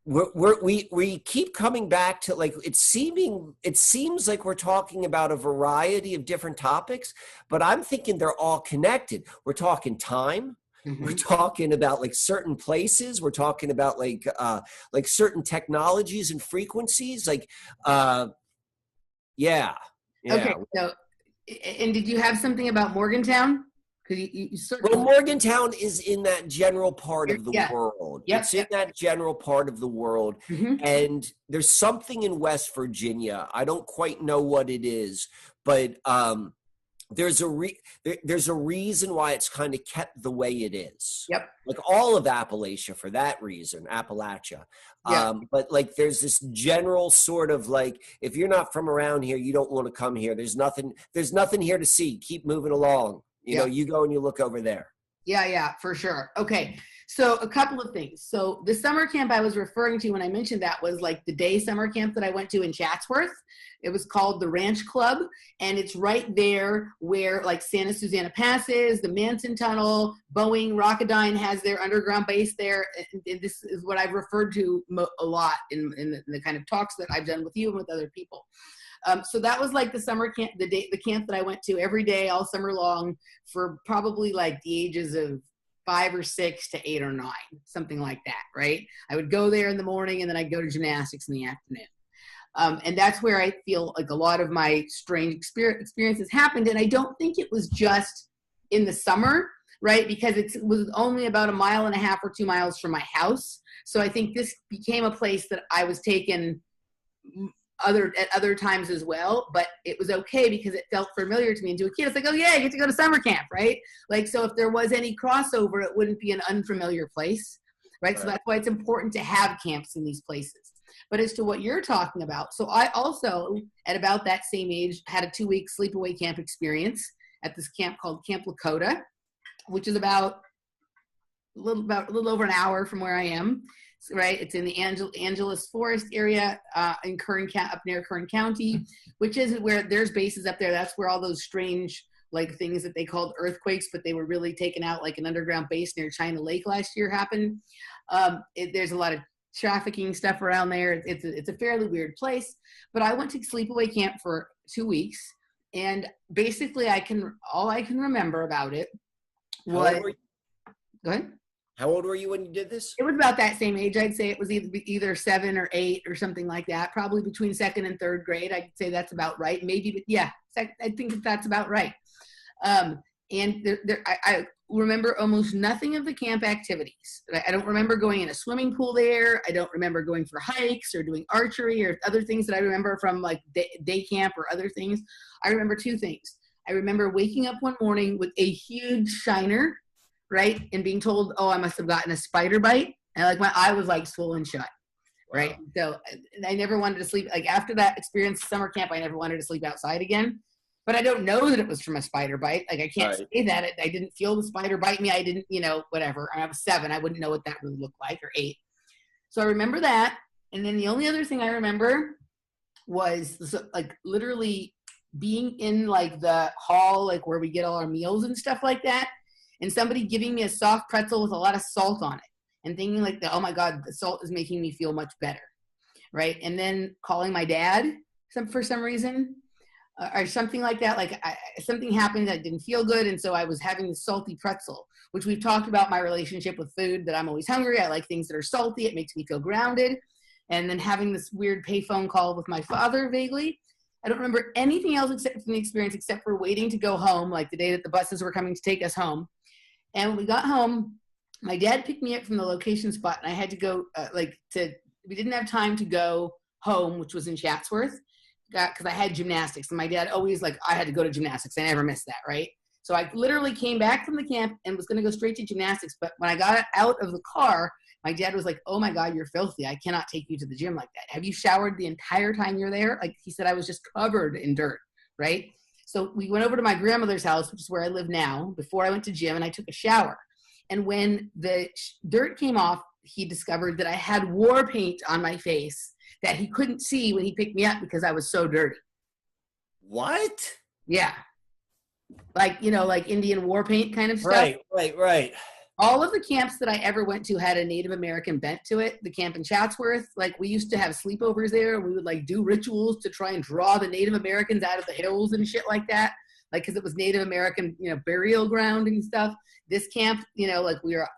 we keep coming back to like it seems like we're talking about a variety of different topics, but I'm thinking they're all connected. We're talking time. Mm-hmm. We're talking about like certain places. We're talking about like certain technologies and frequencies. Like, yeah. Okay. So, and did you have something about Morgantown? Well, Morgantown is in that general part of the world. Yep. It's in that general part of the world. Mm-hmm. And there's something in West Virginia. I don't quite know what it is, but there's a reason why it's kind of kept the way it is. Yep. Like all of Appalachia for that reason, Appalachia. Yep. But like there's this general sort of like, if you're not from around here, you don't want to come here. There's nothing here to see. Keep moving along. You go and you look over there. Yeah, for sure. Okay. So a couple of things. So the summer camp I was referring to when I mentioned that was like the day summer camp that I went to in Chatsworth. It was called the Ranch Club, and it's right there where like Santa Susana Pass is, the Manson Tunnel, Boeing, Rocketdyne has their underground base there. And this is what I've referred to a lot in the kind of talks that I've done with you and with other people. So that was like the summer camp, the camp that I went to every day, all summer long, for probably like the ages of 5 or 6 to 8 or 9, something like that, right? I would go there in the morning and then I'd go to gymnastics in the afternoon. And that's where I feel like a lot of my strange experiences happened. And I don't think it was just in the summer, right? Because it was only about 1.5 miles or 2 miles from my house. So I think this became a place that I was taken at other times as well, but it was okay because it felt familiar to me. And to a kid, it's like, oh yeah, you get to go to summer camp, right? Like, so if there was any crossover, it wouldn't be an unfamiliar place, right? So that's why it's important to have camps in these places. But as to what you're talking about, so I also, at about that same age, had a 2-week sleepaway camp experience at this camp called Camp Lakota, which is about a little over an hour from where I am. Right, it's in the Angeles Forest area in up near Kern County, which is where there's bases up there. That's where all those strange like things that they called earthquakes, but they were really taken out, like an underground base near China Lake last year happened. There's a lot of trafficking stuff around there. It's a fairly weird place. But I went to sleepaway camp for 2 weeks, and basically all I can remember about it was. Go ahead. How old were you when you did this? It was about that same age. I'd say it was either 7 or 8 or something like that. Probably between 2nd and 3rd grade. I'd say that's about right. Maybe, but yeah, I think that's about right. And I remember almost nothing of the camp activities. I don't remember going in a swimming pool there. I don't remember going for hikes or doing archery or other things that I remember from like day camp or other things. I remember 2 things. I remember waking up one morning with a huge shiner, right? And being told, oh, I must have gotten a spider bite. And like my eye was like swollen shut, right? Wow. So I never wanted to sleep. Like after that experience, summer camp, I never wanted to sleep outside again. But I don't know that it was from a spider bite. Like I can't say that. I didn't feel the spider bite me. I didn't, whatever. I was 7. I wouldn't know what that really looked like, or 8. So I remember that. And then the only other thing I remember was like literally being in like the hall, like where we get all our meals and stuff like that. And somebody giving me a soft pretzel with a lot of salt on it and thinking like, oh my God, the salt is making me feel much better, right? And then calling my dad for some reason or something like that. Like something happened that didn't feel good. And so I was having this salty pretzel, which we've talked about my relationship with food, that I'm always hungry. I like things that are salty. It makes me feel grounded. And then having this weird payphone call with my father vaguely. I don't remember anything else except from the experience, except for waiting to go home, like the day that the buses were coming to take us home. And when we got home, my dad picked me up from the location spot, and I had to go we didn't have time to go home, which was in Chatsworth, because I had gymnastics. And my dad always I had to go to gymnastics. I never missed that, right? So I literally came back from the camp and was going to go straight to gymnastics. But when I got out of the car, my dad was like, oh my God, you're filthy. I cannot take you to the gym like that. Have you showered the entire time you're there? Like he said, I was just covered in dirt, right? So we went over to my grandmother's house, which is where I live now, before I went to gym, and I took a shower. And when the dirt came off, he discovered that I had war paint on my face that he couldn't see when he picked me up because I was so dirty. What? Yeah. Like Indian war paint kind of stuff. Right. All of the camps that I ever went to had a Native American bent to it. The camp in Chatsworth, we used to have sleepovers there. We would do rituals to try and draw the Native Americans out of the hills and shit like that. Because it was Native American, burial ground and stuff. This camp, we were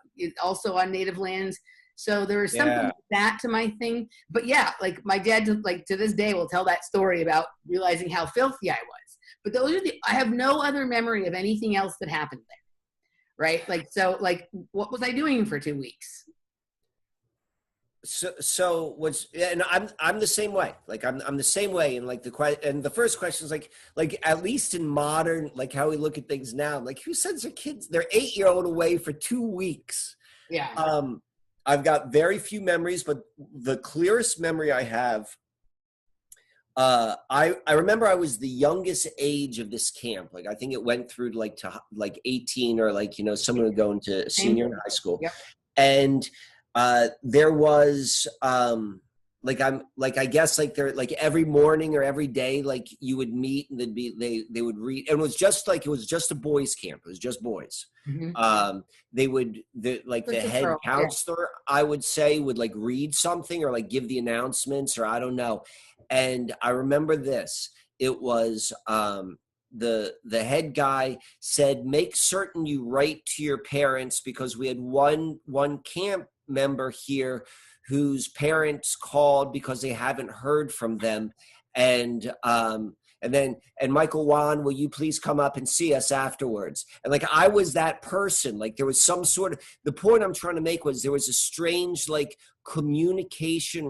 also on Native lands. So there was something like that to my thing. But yeah, my dad, to this day will tell that story about realizing how filthy I was. But those are I have no other memory of anything else that happened there. Right? What was I doing for 2 weeks? And I'm the same way. I'm the same way. And the first question is at least in modern, how we look at things now, who sends their kids, their 8-year-old away for 2 weeks? Yeah. I've got very few memories, but the clearest memory I have, I remember I was the youngest age of this camp. I think it went through to 18 or someone would go into senior in high school. Yep. And there was I guess there every morning or every day you would meet and they would read, and it was just a boys camp. It was just boys. Mm-hmm. The head counselor, I would say, would read something or give the announcements, or I don't know. And I remember this. It was the head guy said, make certain you write to your parents, because we had one camp member here whose parents called because they haven't heard from them. And Michael Wann, will you please come up and see us afterwards? And I was that person. There was some sort of, the point I'm trying to make was there was a strange communication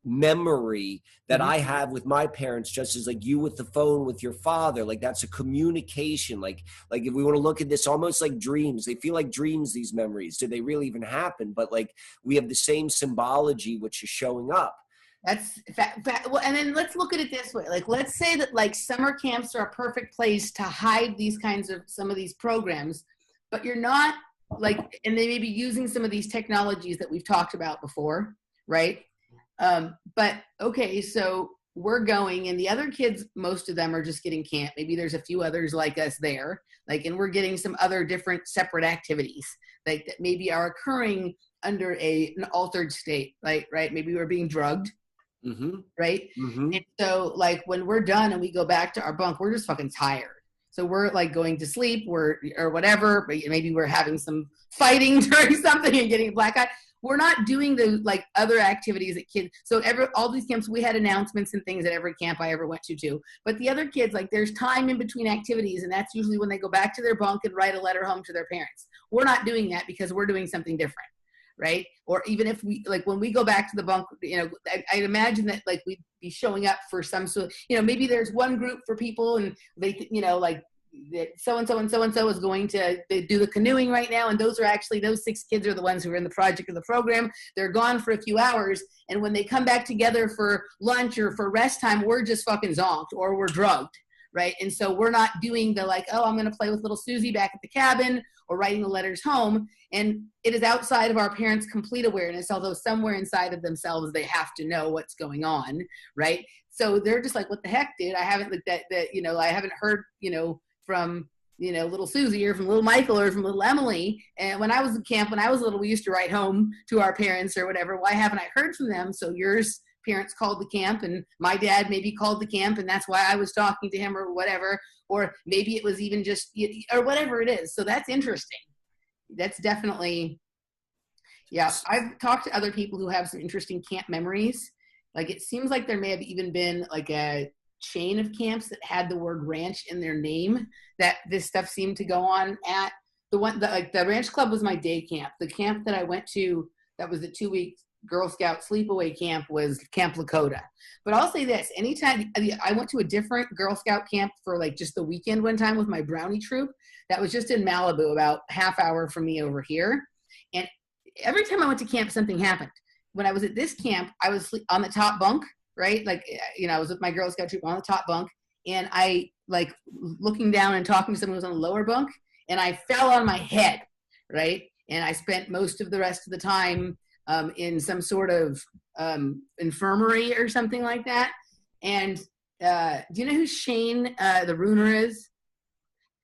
memory that I have with my parents, just as like you with the phone with your father, like that's a communication. Like if we want to look at this almost like dreams, they feel like dreams, these memories. Do they really even happen? But like we have the same symbology, which is showing up. That's well, and then let's look at it this way. Like, let's say that like summer camps are a perfect place to hide these kinds of some of these programs, but you're not like, and they may be using some of these technologies that we've talked about before, right? But okay, so we're going, and the other kids, most of them are just getting camp. Maybe there's a few others like us there, like, and we're getting some other different separate activities like that maybe are occurring under an altered state, right? Maybe we're being drugged. Right. And so like when we're done and we go back to our bunk, we're just fucking tired. So we're like going to sleep, or whatever, but maybe we're having some fighting during something and getting a black eye. We're not doing the like other activities that kids. So all these camps, we had announcements and things at every camp I ever went to too. But the other kids, like there's time in between activities, and that's usually when they go back to their bunk and write a letter home to their parents. We're not doing that because we're doing something different. Right. Or even if we like when we go back to the bunk, you know, I'd imagine that like we'd be showing up for some sort, you know, maybe there's one group for people and they, you know, like so-and-so and so-and-so is going to do the canoeing right now. And those 6 kids are the ones who are in the project of the program. They're gone for a few hours. And when they come back together for lunch or for rest time, we're just fucking zonked or we're drugged. Right. And so we're not doing the like, oh, I'm going to play with little Susie back at the cabin or writing the letters home. And it is outside of our parents' complete awareness, although somewhere inside of themselves, they have to know what's going on. Right. So they're just like, what the heck, dude? I haven't looked at that, you know, I haven't heard, you know, from, you know, little Susie or from little Michael or from little Emily. And when I was in camp, when I was little, we used to write home to our parents or whatever. Why haven't I heard from them? So yours parents called the camp and my dad maybe called the camp and that's why I was talking to him or whatever, or maybe it was even just, or whatever it is. So that's interesting. That's definitely, yeah. I've talked to other people who have some interesting camp memories. Like it seems like there may have even been like a chain of camps that had the word ranch in their name that this stuff seemed to go on at. The ranch club was my day camp. The camp that I went to, that was the 2-week Girl Scout sleepaway camp, was Camp Lakota. But I'll say this, anytime I went to a different Girl Scout camp for like just the weekend one time with my brownie troop, that was just in Malleable, about half hour from me over here. And every time I went to camp, something happened. When I was at this camp, I was on the top bunk, right? Like, you know, I was with my Girl Scout troop on the top bunk, and I like looking down and talking to someone who was on the lower bunk, and I fell on my head, right? And I spent most of the rest of the time in some sort of infirmary or something like that. And do you know who Shane the Runer is?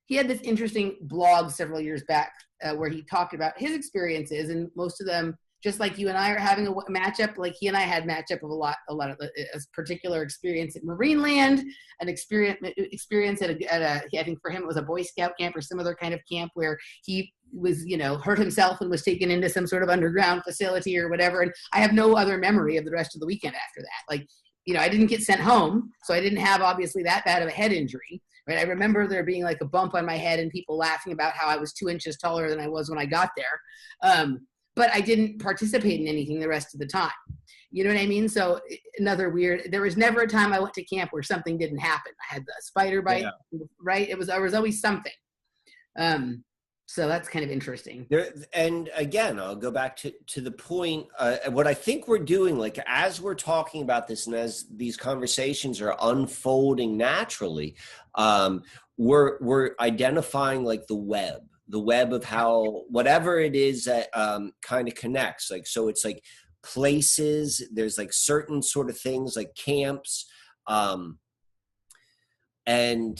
He had this interesting blog several years back where he talked about his experiences, and most of them, just like you and I are having a matchup, like he and I had matchup of a lot of a particular experience at Marineland, an experience at a, I think for him it was a Boy Scout camp or some other kind of camp where he was, you know, hurt himself and was taken into some sort of underground facility or whatever. And I have no other memory of the rest of the weekend after that. Like, you know, I didn't get sent home, so I didn't have obviously that bad of a head injury. Right? I remember there being like a bump on my head and people laughing about how I was 2 inches taller than I was when I got there. But I didn't participate in anything the rest of the time. You know what I mean? So another weird, there was never a time I went to camp where something didn't happen. I had the spider bite, right? There was always something. So that's kind of interesting. And again, I'll go back to the point, what I think we're doing, like as we're talking about this and as these conversations are unfolding naturally, we're identifying like the web of how whatever it is that kind of connects. Like, so it's like places, there's like certain sort of things like camps, and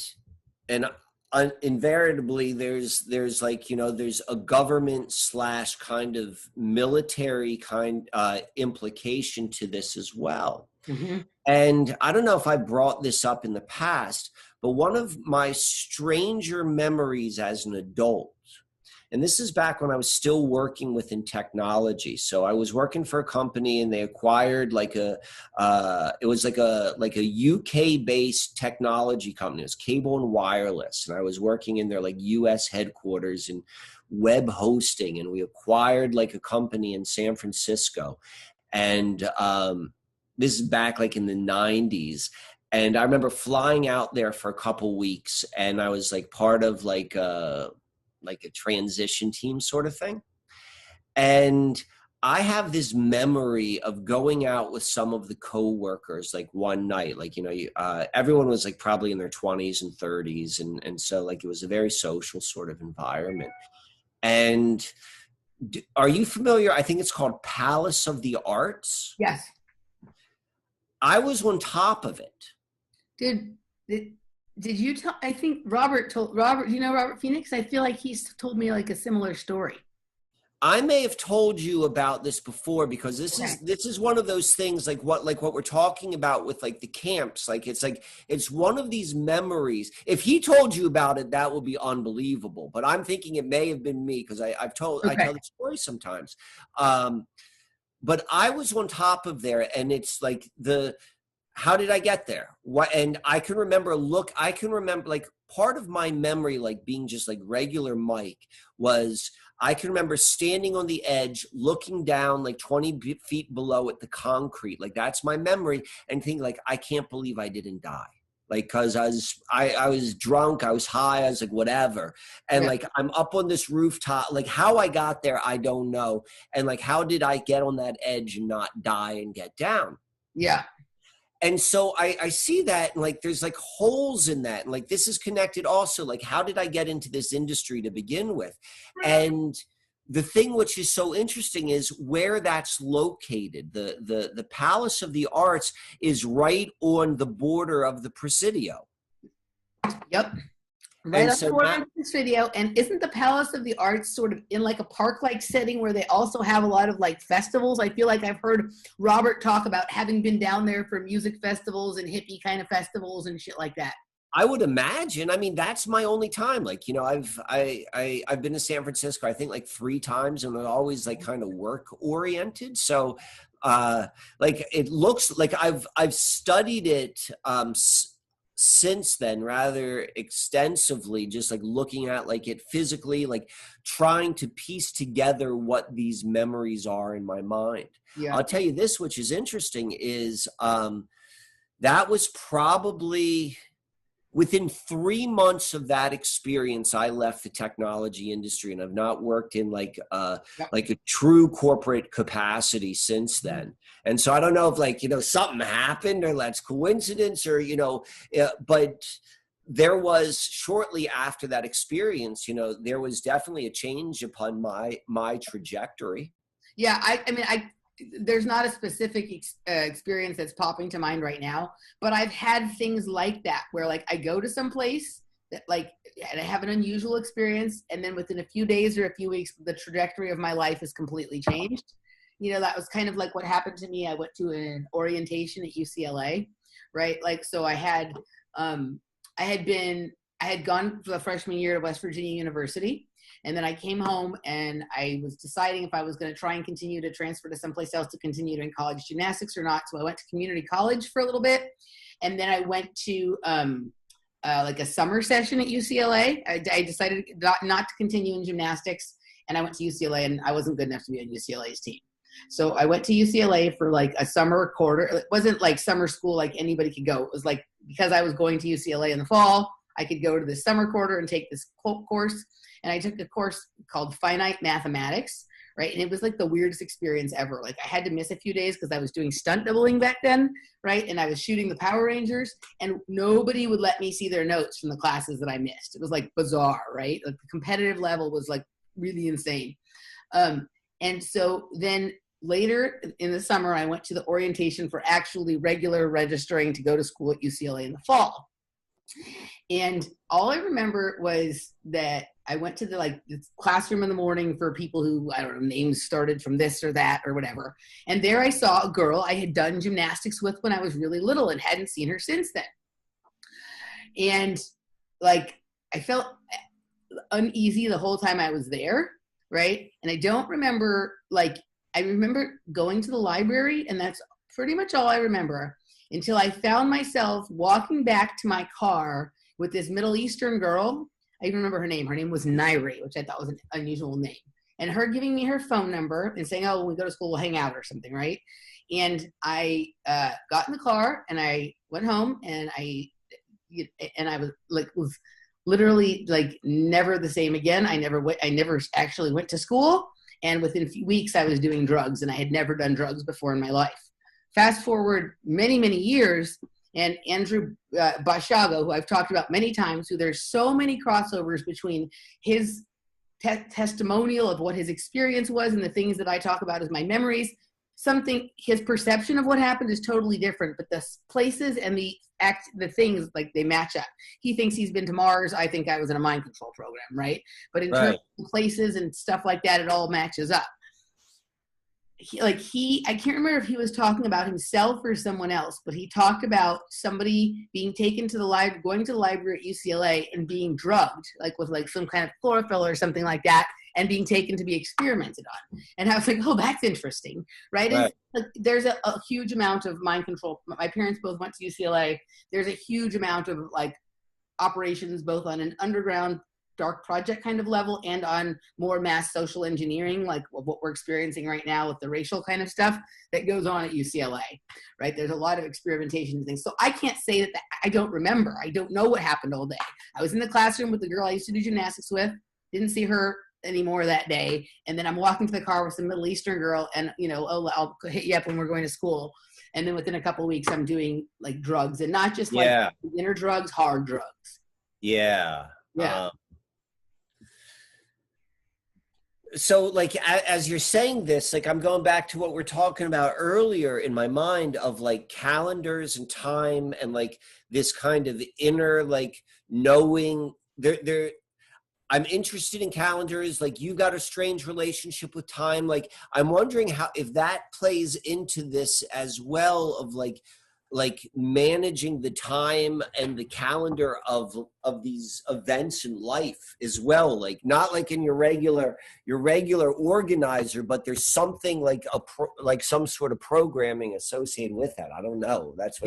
invariably there's like, you know, there's a government / kind of military kind implication to this as well. Mm-hmm. And I don't know if I brought this up in the past, but one of my stranger memories as an adult, and this is back when I was still working within technology. So I was working for a company and they acquired like it was like a UK based technology company. It was Cable and Wireless. And I was working in their like US headquarters in web hosting. And we acquired like a company in San Francisco. And this is back like in the 90s. And I remember flying out there for a couple weeks, and I was like part of like a transition team sort of thing. And I have this memory of going out with some of the coworkers like one night, like, you know, everyone was like probably in their 20s and 30s. And so like it was a very social sort of environment. And are you familiar? I think it's called Palace of the Arts. Yes. I was on top of it. Did you tell? I think Robert. You know Robert Phoenix? I feel like he's told me like a similar story. I may have told you about this before, because this is one of those things like what we're talking about with like the camps. Like it's one of these memories. If he told you about it, that would be unbelievable. But I'm thinking it may have been me, because I tell the story sometimes. But I was on top of there, and it's like how did I get there? What? And I can remember like part of my memory, like being just like regular Mike, was I can remember standing on the edge, looking down like 20 feet below at the concrete. Like that's my memory, and thinking like, I can't believe I didn't die. Like, cause I was drunk, I was high, I was like, whatever. And like, I'm up on this rooftop, like how I got there, I don't know. And like, how did I get on that edge and not die and get down? Yeah. And so I see that, and like there's like holes in that, and like this is connected also. Like, how did I get into this industry to begin with? And the thing which is so interesting is where that's located. The Palace of the Arts is right on the border of the Presidio. Yep. Right up the border of this video. And isn't the Palace of the Arts sort of in like a park-like setting where they also have a lot of like festivals? I feel like I've heard Robert talk about having been down there for music festivals and hippie kind of festivals and shit like that. I would imagine. I mean, that's my only time. Like, you know, I've been to San Francisco, I think like 3 times, and I'm always like kind of work oriented. So like it looks like I've studied it since then rather extensively, just like looking at like it physically, like trying to piece together what these memories are in my mind. Yeah. I'll tell you this, which is interesting, is that was probably within 3 months of that experience, I left the technology industry, and I've not worked in like a true corporate capacity since then. And so I don't know if like, you know, something happened or that's coincidence or, you know, but there was shortly after that experience, you know, there was definitely a change upon my trajectory. Yeah. I mean, there's not a specific experience that's popping to mind right now, but I've had things like that where like I go to some place that like, and I have an unusual experience, and then within a few days or a few weeks, the trajectory of my life is completely changed. You know, that was kind of like what happened to me. I went to an orientation at UCLA, right? Like, so I had gone for the freshman year to West Virginia University. And then I came home and I was deciding if I was going to try and continue to transfer to someplace else to continue doing college gymnastics or not. So I went to community college for a little bit. And then I went to like a summer session at UCLA. I decided not to continue in gymnastics. And I went to UCLA, and I wasn't good enough to be on UCLA's team. So I went to UCLA for like a summer quarter. It wasn't like summer school like anybody could go. It was like, because I was going to UCLA in the fall, I could go to the summer quarter and take this course. And I took a course called Finite Mathematics, right? And it was like the weirdest experience ever. Like I had to miss a few days because I was doing stunt doubling back then, right? And I was shooting the Power Rangers, and nobody would let me see their notes from the classes that I missed. It was like bizarre, right? Like the competitive level was like really insane. And so then later in the summer, I went to the orientation for actually regular registering to go to school at UCLA in the fall. And all I remember was that I went to the this classroom in the morning for people who, I don't know, names started from this or that or whatever. And there I saw a girl I had done gymnastics with when I was really little and hadn't seen her since then. And like, I felt uneasy the whole time I was there, right? And I don't remember, like, I remember going to the library, and that's pretty much all I remember, until I found myself walking back to my car with this Middle Eastern girl. I even remember her name. Her name was Nairi, which I thought was an unusual name. And her giving me her phone number and saying, oh, when we go to school, we'll hang out or something, right? And I got in the car and I went home, and I was like, was literally like never the same again. I never actually went to school. And within a few weeks I was doing drugs, and I had never done drugs before in my life. Fast forward many, many years, and Andrew Bashago, who I've talked about many times, who there's so many crossovers between his testimonial of what his experience was and the things that I talk about as my memories. His perception of what happened is totally different, but the places and the things, like, they match up. He thinks he's been to Mars. I think I was in a mind control program, right? But in terms of places and stuff like that, it all matches up. I can't remember if he was talking about himself or someone else, but he talked about somebody being taken to the library, going to the library at UCLA and being drugged, like with like some kind of chlorophyll or something like that, and being taken to be experimented on. And I was like, oh, that's interesting, right? And like, there's a huge amount of mind control. My parents both went to UCLA. There's a huge amount of like operations, both on an underground dark project kind of level and on more mass social engineering, like what we're experiencing right now with the racial kind of stuff that goes on at UCLA, right? There's a lot of experimentation and things. So I can't say that I don't remember. I don't know what happened all day. I was in the classroom with the girl I used to do gymnastics with, didn't see her anymore that day. And then I'm walking to the car with some Middle Eastern girl, and, you know, oh, I'll hit you up when we're going to school. And then within a couple of weeks, I'm doing like drugs, and not just like beginner drugs, hard drugs. Yeah. So like, as you're saying this, like, I'm going back to what we're talking about earlier in my mind of like calendars and time and like this kind of inner, like, knowing I'm interested in calendars. Like, you got a strange relationship with time. Like, I'm wondering if that plays into this as well, of like managing the time and the calendar of these events in life as well. Like, not like in your regular organizer, but there's something like like some sort of programming associated with that. I don't know. That's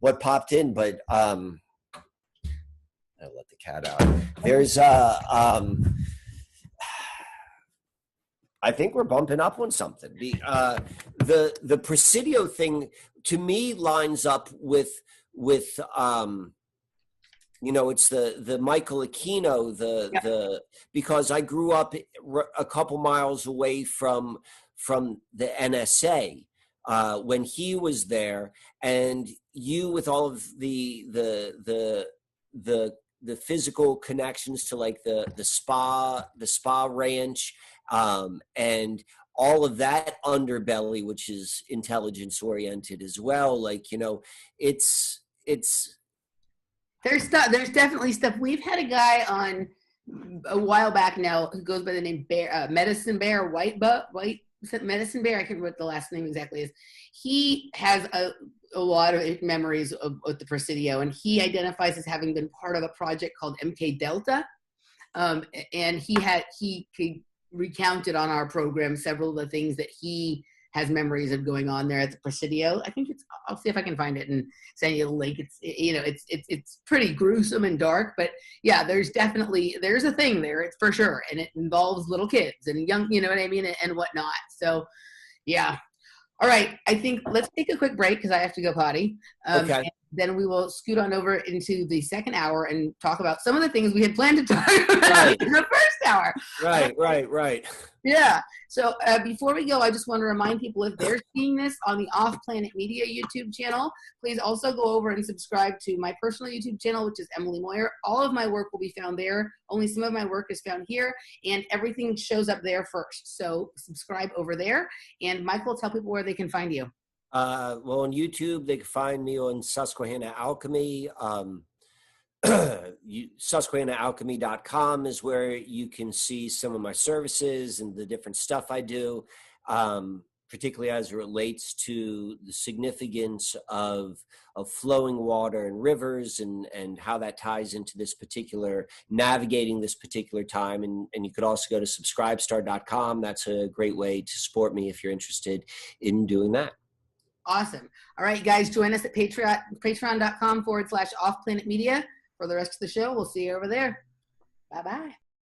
what popped in, but I'll let the cat out. There's I think we're bumping up on something. The Presidio thing to me lines up with you know, it's the Michael Aquino, because I grew up a couple miles away from the NSA when he was there, and you, with all of the physical connections to like the spa ranch, and all of that underbelly, which is intelligence oriented as well. Like, you know, it's there's stuff. There's definitely stuff. We've had a guy on a while back now who goes by the name Medicine Bear, White Medicine Bear. I can't remember what the last name exactly is. He has a lot of memories of the Presidio, and he identifies as having been part of a project called MK Delta. And he recounted on our program several of the things that he has memories of going on there at the Presidio. I think I'll see if I can find it and send you the link. It's pretty gruesome and dark, but yeah, there's a thing there. It's for sure. And it involves little kids and young, you know what I mean? And whatnot. So yeah. All right. I think let's take a quick break because I have to go potty. Okay. Then we will scoot on over into the second hour and talk about some of the things we had planned to talk about in the first hour. Right. Yeah. So before we go, I just want to remind people, if they're seeing this on the Off Planet Media YouTube channel, please also go over and subscribe to my personal YouTube channel, which is Emily Moyer. All of my work will be found there. Only some of my work is found here, and everything shows up there first. So subscribe over there. And Michael, tell people where they can find you. Well, on YouTube, they can find me on Susquehanna Alchemy. SusquehannaAlchemy.com is where you can see some of my services and the different stuff I do, particularly as it relates to the significance of flowing water and rivers, and how that ties into this particular, navigating this particular time. And you could also go to subscribestar.com. That's a great way to support me if you're interested in doing that. Awesome. All right, guys, join us at patreon.com/offplanetmedia for the rest of the show. We'll see you over there. Bye-bye.